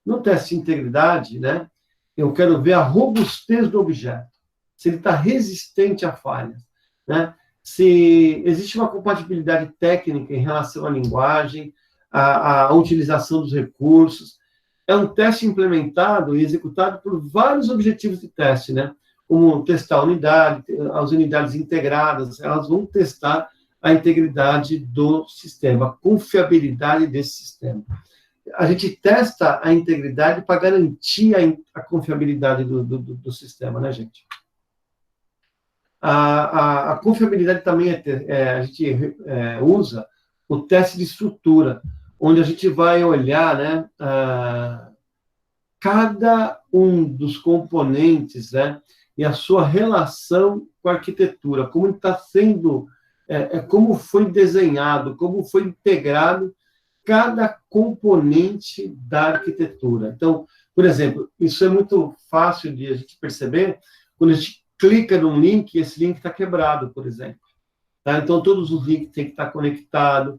No teste de integridade, né, eu quero ver a robustez do objeto, se ele está resistente a falhas, né? Se existe uma compatibilidade técnica em relação à linguagem, à utilização dos recursos. É um teste implementado e executado por vários objetivos de teste, né? Como testar a unidade, as unidades integradas, elas vão testar a integridade do sistema, a confiabilidade desse sistema. A gente testa a integridade para garantir a confiabilidade do sistema, né, gente? A confiabilidade também a gente usa o teste de estrutura, onde a gente vai olhar, né, cada um dos componentes, né, e a sua relação com a arquitetura, como está sendo, como foi desenhado, como foi integrado cada componente da arquitetura. Então, por exemplo, isso é muito fácil de a gente perceber quando a gente clica num link e esse link está quebrado, por exemplo. Tá? Então, todos os links têm que estar conectados.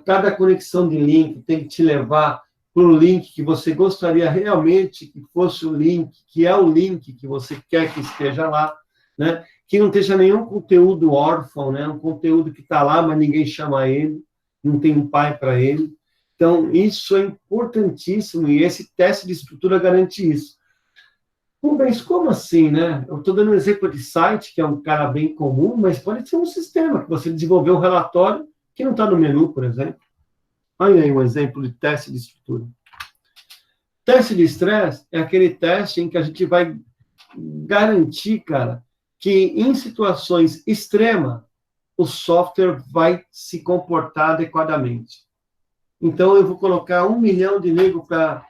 Cada conexão de link tem que te levar para o link que você gostaria realmente que fosse o link, que é o link que você quer que esteja lá, né? Que não esteja nenhum conteúdo órfão, né? Um conteúdo que está lá, mas ninguém chama ele, não tem um pai para ele. Então, isso é importantíssimo e esse teste de estrutura garante isso. Mas como assim, né? Eu estou dando um exemplo de site, que é um cara bem comum, mas pode ser um sistema que você desenvolveu um relatório que não está no menu, por exemplo. Olha aí um exemplo de teste de estrutura. Teste de estresse é aquele teste em que a gente vai garantir, cara, que em situações extremas o software vai se comportar adequadamente. Então, eu vou colocar 1 milhão de nego para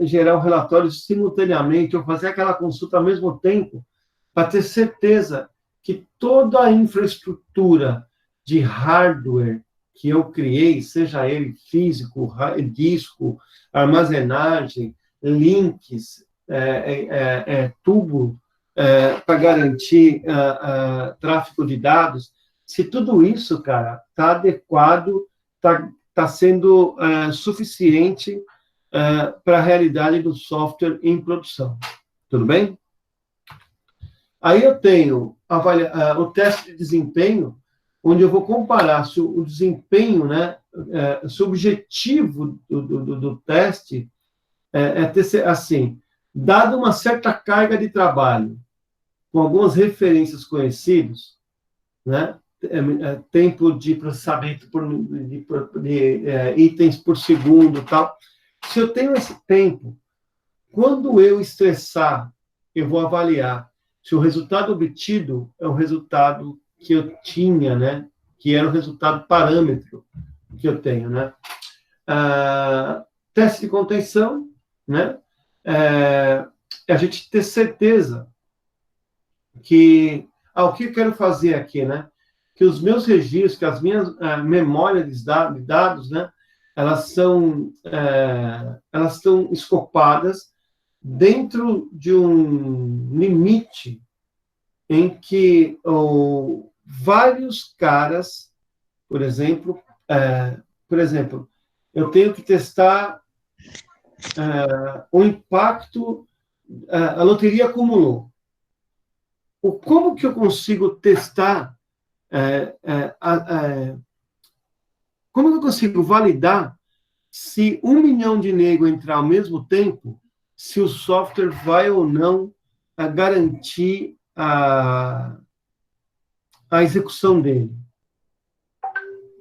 gerar o relatório simultaneamente, ou fazer aquela consulta ao mesmo tempo, para ter certeza que toda a infraestrutura de hardware que eu criei, seja ele físico, disco, armazenagem, links, tubo, para garantir tráfego de dados, se tudo isso, cara, está adequado, está sendo suficiente para a realidade do software em produção. Tudo bem? Aí eu tenho o teste de desempenho, onde eu vou comparar se o desempenho, né, se o objetivo do teste ter, assim, dado uma certa carga de trabalho, com algumas referências conhecidas, né, tempo de processamento de itens por segundo, tal. Se eu tenho esse tempo, quando eu estressar, eu vou avaliar se o resultado obtido é o resultado que eu tinha, né? Que era o resultado parâmetro que eu tenho, né? Teste de contenção, né? A gente ter certeza que o que eu quero fazer aqui, né? Que os meus registros, que as minhas memórias de dados, né? Elas estão escopadas dentro de um limite em que vários caras, por exemplo, eu tenho que testar o impacto, a loteria acumulou. Como que eu consigo testar, como eu consigo validar se 1 milhão de nego entrar ao mesmo tempo, se o software vai ou não garantir a execução dele.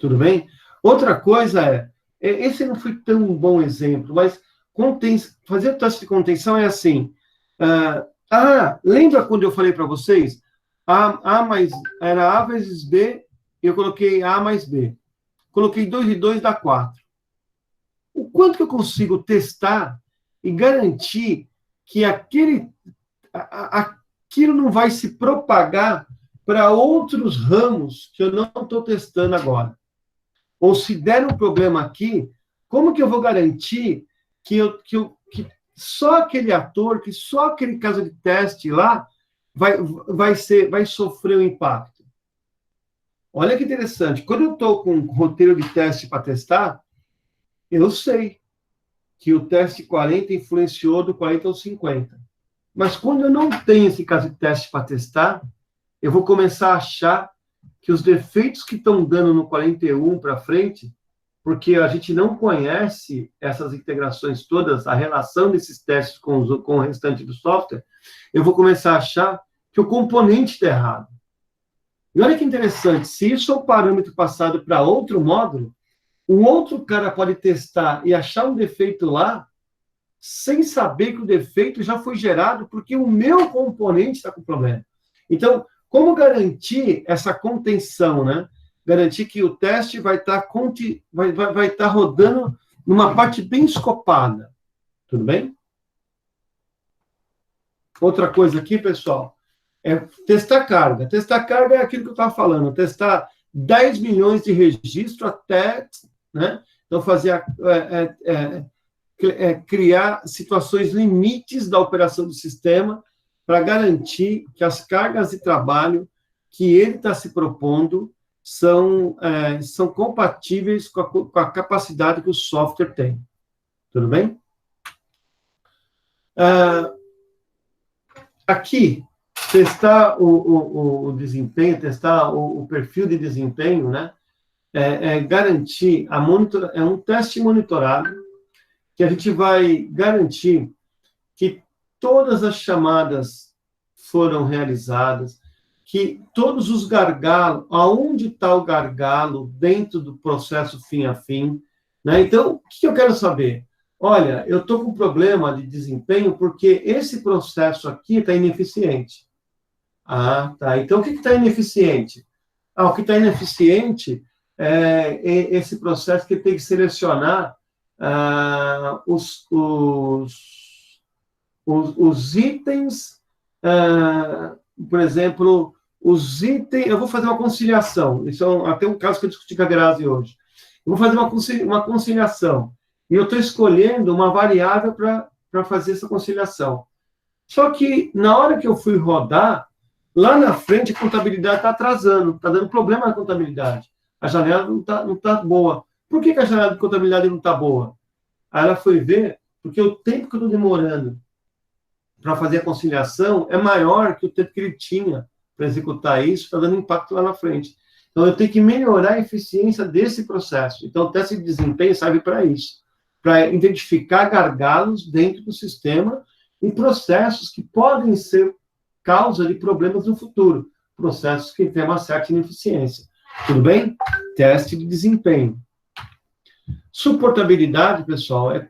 Tudo bem? Outra coisa esse não foi tão um bom exemplo, mas fazer o teste de contenção é assim. Lembra quando eu falei para vocês? Era A vezes B, eu coloquei A mais B. Coloquei 2 e 2 dá 4. O quanto que eu consigo testar e garantir que aquilo não vai se propagar para outros ramos que eu não estou testando agora? Ou se der um problema aqui, como que eu vou garantir que só aquele ator, que só aquele caso de teste lá vai sofrer um impacto? Olha que interessante. Quando eu estou com um roteiro de teste para testar, eu sei que o teste 40 influenciou do 40 ao 50. Mas quando eu não tenho esse caso de teste para testar, eu vou começar a achar que os defeitos que estão dando no 41 para frente, porque a gente não conhece essas integrações todas, a relação desses testes com o restante do software, eu vou começar a achar que o componente está errado. E olha que interessante, se isso é um parâmetro passado para outro módulo, um outro cara pode testar e achar um defeito lá, sem saber que o defeito já foi gerado porque o meu componente está com problema. Então, como garantir essa contenção, né? Garantir que o teste vai estar rodando numa parte bem escopada. Tudo bem? Outra coisa aqui, pessoal, é testar carga. Testar carga é aquilo que eu estava falando, testar 10 milhões de registros até, né? Então, fazer criar situações limites da operação do sistema para garantir que as cargas de trabalho que ele está se propondo são compatíveis com a capacidade que o software tem. Tudo bem? Aqui, testar o desempenho, testar o perfil de desempenho, né? Garantir um teste monitorado que a gente vai garantir que todas as chamadas foram realizadas, que todos os gargalos, aonde está o gargalo dentro do processo fim a fim, né? Então, o que eu quero saber? Olha, eu estou com problema de desempenho porque esse processo aqui está ineficiente. Tá. Então, o que está ineficiente? O que está ineficiente é esse processo que tem que selecionar os itens, por exemplo, os itens... Eu vou fazer uma conciliação. Isso é até um caso que eu discuti com a Grazi hoje. Eu vou fazer uma conciliação. E eu estou escolhendo uma variável para fazer essa conciliação. Só que, na hora que eu fui rodar, lá na frente a contabilidade está atrasando, está dando problema na contabilidade. A janela não tá boa. Por que a janela de contabilidade não está boa? Aí ela foi ver, porque o tempo que eu estou demorando para fazer a conciliação é maior que o tempo que ele tinha para executar isso, está dando impacto lá na frente. Então, eu tenho que melhorar a eficiência desse processo. Então, o teste de desempenho serve para isso, para identificar gargalos dentro do sistema em processos que podem ser causa de problemas no futuro, processos que têm uma certa ineficiência. Tudo bem? Teste de desempenho. Suportabilidade, pessoal, é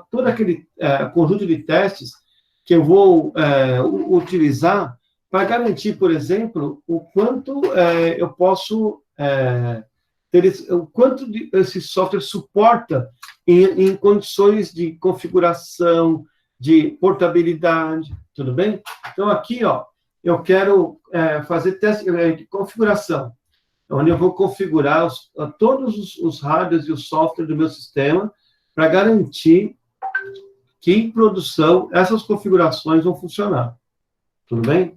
todo aquele conjunto de testes que eu vou utilizar para garantir, por exemplo, o quanto eu posso o quanto esse software suporta em condições de configuração, de portabilidade, tudo bem? Então, aqui, ó, eu quero fazer teste de configuração, onde eu vou configurar todos os hardwares e o software do meu sistema para garantir que, em produção, essas configurações vão funcionar. Tudo bem?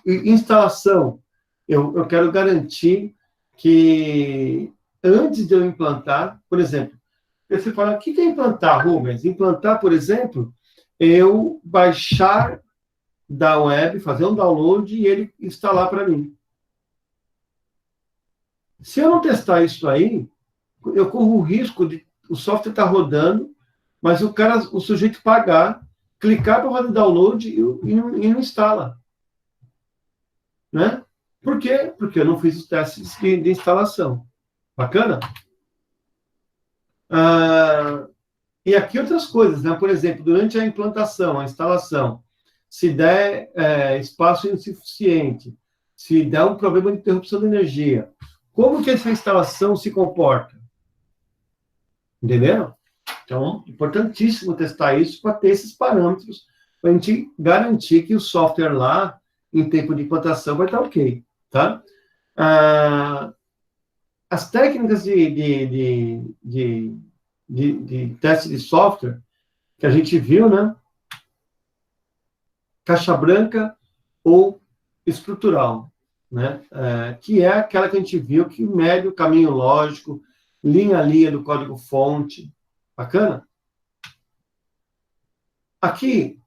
Instalação, eu quero garantir que, antes de eu implantar, por exemplo, você fala, o que é implantar, Rubens? Implantar, por exemplo, eu baixar da web, fazer um download e ele instalar para mim. Se eu não testar isso aí, eu corro o risco de o software estar rodando, mas o sujeito pagar, clicar para fazer download e não instala. Né? Por quê? Porque eu não fiz os testes de instalação. Bacana? E aqui outras coisas, né? Por exemplo, durante a implantação, a instalação, se der espaço insuficiente, se der um problema de interrupção de energia, como que essa instalação se comporta? Entenderam? Então, importantíssimo testar isso para ter esses parâmetros, para a gente garantir que o software lá, em tempo de implantação, vai estar ok. Tá? As técnicas de teste de software que a gente viu, né? Caixa branca ou estrutural, né? Que é aquela que a gente viu que mede o caminho lógico, linha a linha do código-fonte. Bacana? Aqui,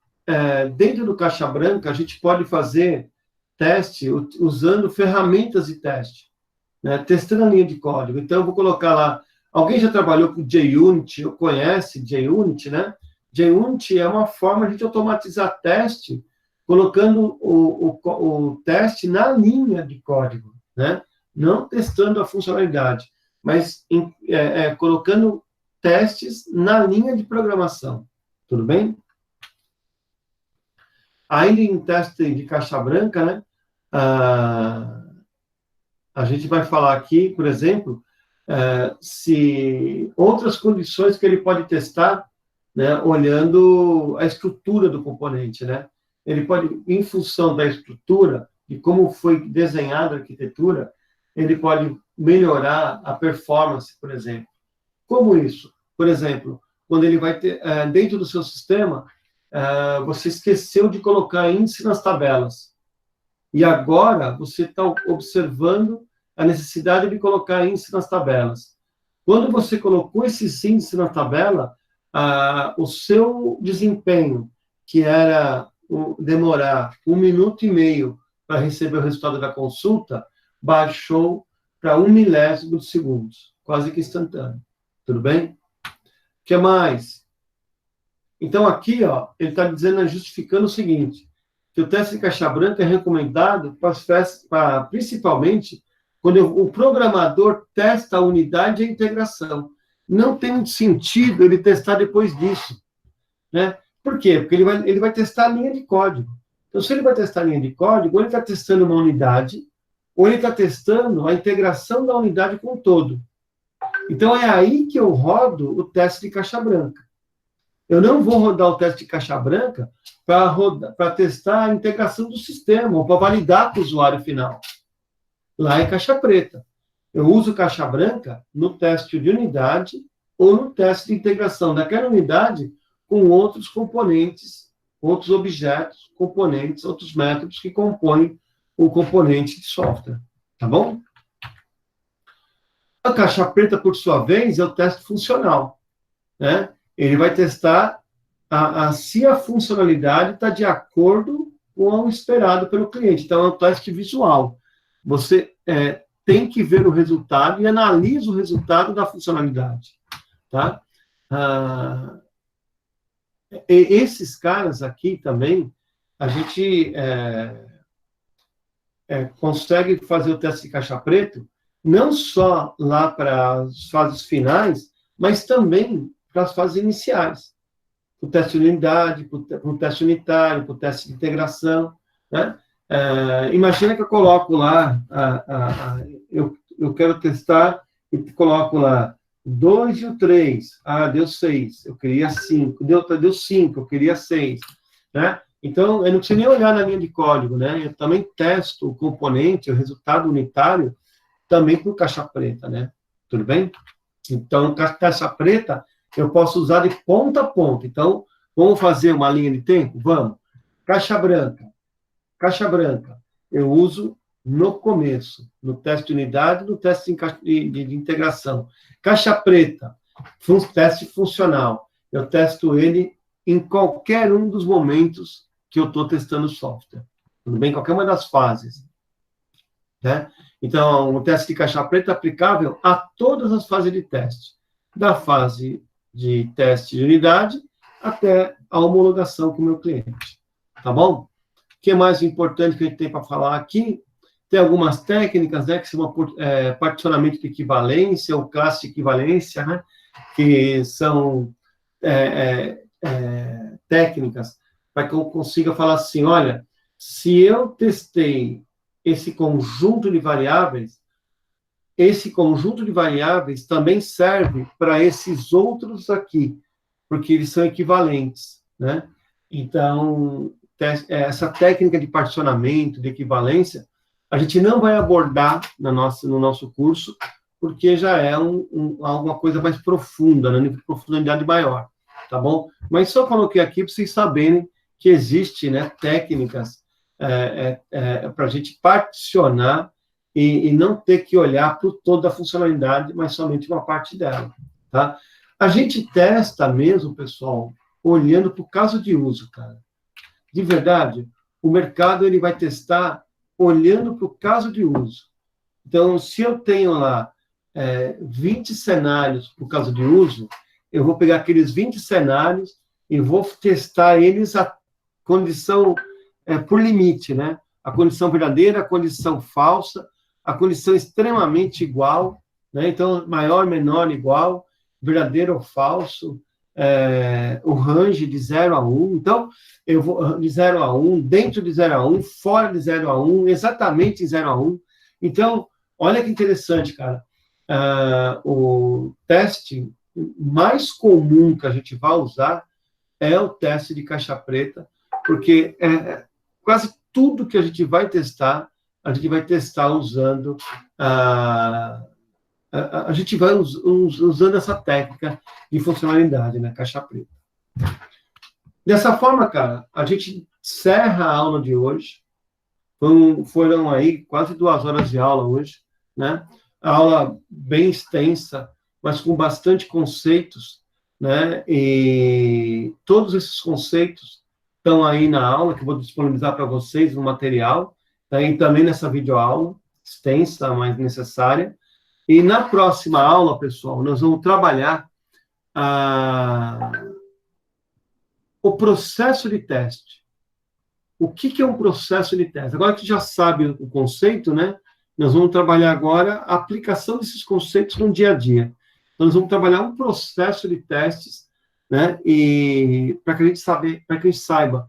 dentro do caixa branca, a gente pode fazer teste usando ferramentas de teste, né? Testando a linha de código. Então, eu vou colocar lá. Alguém já trabalhou com JUnit, ou conhece JUnit, né? JUnit é uma forma de automatizar teste, colocando o teste na linha de código, né? Não testando a funcionalidade, mas colocando testes na linha de programação. Tudo bem? Ainda em teste de caixa branca, né? A gente vai falar aqui, por exemplo, se outras condições que ele pode testar, né, olhando a estrutura do componente, né? Ele pode, em função da estrutura e como foi desenhada a arquitetura, ele pode melhorar a performance, por exemplo. Como isso? Por exemplo, quando ele vai ter, dentro do seu sistema, você esqueceu de colocar índice nas tabelas. E agora você está observando a necessidade de colocar índice nas tabelas. Quando você colocou esses índices na tabela, o seu desempenho, que era demorar 1 minuto e meio para receber o resultado da consulta, baixou para 1 milésimo de segundos, quase que instantâneo. Tudo bem? O que mais? Então, aqui, ó, ele está dizendo, justificando o seguinte, que o teste de caixa branca é recomendado principalmente quando o programador testa a unidade e a integração. Não tem muito sentido ele testar depois disso, né? Por quê? Porque ele vai testar a linha de código. Então, se ele vai testar a linha de código, ou ele está testando uma unidade, ou ele está testando a integração da unidade com o todo. Então, é aí que eu rodo o teste de caixa branca. Eu não vou rodar o teste de caixa branca para testar a integração do sistema, ou para validar com o usuário final. Lá é caixa preta. Eu uso caixa branca no teste de unidade ou no teste de integração daquela unidade com outros componentes, outros objetos, componentes, outros métodos que compõem o componente de software. Tá bom? A caixa preta, por sua vez, é o teste funcional, né? Ele vai testar se a funcionalidade está de acordo com o esperado pelo cliente. Então, é um teste visual. Você tem que ver o resultado e analisa o resultado da funcionalidade. Tá? Esses caras aqui também, a gente consegue fazer o teste de caixa preta, não só lá para as fases finais, mas também para as fases iniciais. Para o teste de unidade, para o teste unitário, para o teste de integração. Né? Imagina que eu coloco lá, eu quero testar e coloco lá 2 e o 3. Deu 6, eu queria 5. Deu 5, eu queria 6. Né? Então, eu não preciso nem olhar na linha de código. Né? Eu também testo o componente, o resultado unitário, também com caixa preta. Né? Tudo bem? Então, caixa preta, eu posso usar de ponta a ponta. Então, vamos fazer uma linha de tempo? Vamos. Caixa branca. Caixa branca, eu uso no começo, no teste de unidade, no teste de integração. Caixa preta, teste funcional. Eu testo ele em qualquer um dos momentos que eu estou testando o software. Tudo bem? Qualquer uma das fases. Né? Então, o teste de caixa preta é aplicável a todas as fases de teste, da fase de teste de unidade até a homologação com o meu cliente. Tá bom? O que é mais importante que a gente tem para falar aqui? Tem algumas técnicas, né, que são particionamento de equivalência ou classe de equivalência, né, que são técnicas para que eu consiga falar assim, olha, se eu testei esse conjunto de variáveis, esse conjunto de variáveis também serve para esses outros aqui, porque eles são equivalentes, né? Então, essa técnica de particionamento, de equivalência, a gente não vai abordar no nosso curso, porque já é alguma coisa mais profunda, né? De profundidade maior, tá bom? Mas só coloquei aqui para vocês saberem que existe, né, técnicas para a gente particionar e não ter que olhar para toda a funcionalidade, mas somente uma parte dela, tá? A gente testa mesmo, pessoal, olhando para o caso de uso, cara. De verdade, o mercado ele vai testar olhando para o caso de uso. Então, se eu tenho lá 20 cenários para o caso de uso, eu vou pegar aqueles 20 cenários e vou testar eles a condição por limite, né? A condição verdadeira, a condição falsa, a condição extremamente igual, né? Então, maior, menor, igual, verdadeiro ou falso, o range de 0 a 1. Então, eu vou de 0 a 1, dentro de 0 a 1, fora de 0 a 1, exatamente em 0 a 1. Então, olha que interessante, cara. O teste mais comum que a gente vai usar é o teste de caixa preta, porque quase tudo que a gente vai testar usando a gente vai usando essa técnica de funcionalidade, né, caixa preta. Dessa forma, cara, a gente encerra a aula de hoje. Foram aí quase 2 horas de aula hoje, né? A aula bem extensa, mas com bastante conceitos, né? E todos esses conceitos estão aí na aula, que eu vou disponibilizar para vocês no material, tá? E também nessa videoaula, extensa, mas necessária. E na próxima aula, pessoal, nós vamos trabalhar o processo de teste. O que é um processo de teste? Agora que já sabe o conceito, né? Nós vamos trabalhar agora a aplicação desses conceitos no dia a dia. Então, nós vamos trabalhar um processo de testes, né? E para que a gente saiba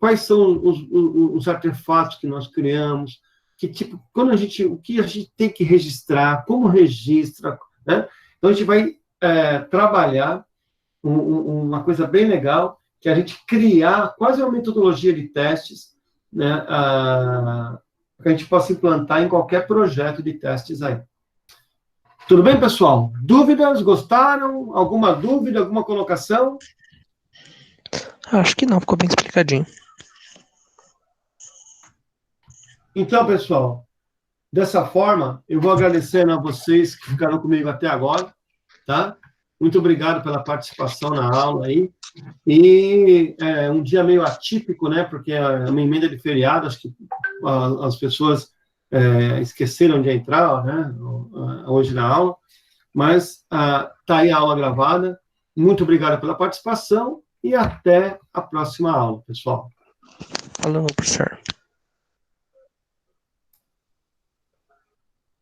quais são os artefatos que nós criamos, o que a gente tem que registrar, como registra, né? Então, a gente vai trabalhar uma coisa bem legal, que é a gente criar quase uma metodologia de testes, né? Que a gente possa implantar em qualquer projeto de testes aí. Tudo bem, pessoal? Dúvidas? Gostaram? Alguma dúvida? Alguma colocação? Acho que não, ficou bem explicadinho. Então, pessoal, dessa forma, eu vou agradecendo a vocês que ficaram comigo até agora, tá? Muito obrigado pela participação na aula aí. E um dia meio atípico, né? Porque é uma emenda de feriado, acho que as pessoas esqueceram de entrar, né? Hoje na aula. Mas tá aí a aula gravada. Muito obrigado pela participação e até a próxima aula, pessoal. Falou, professor.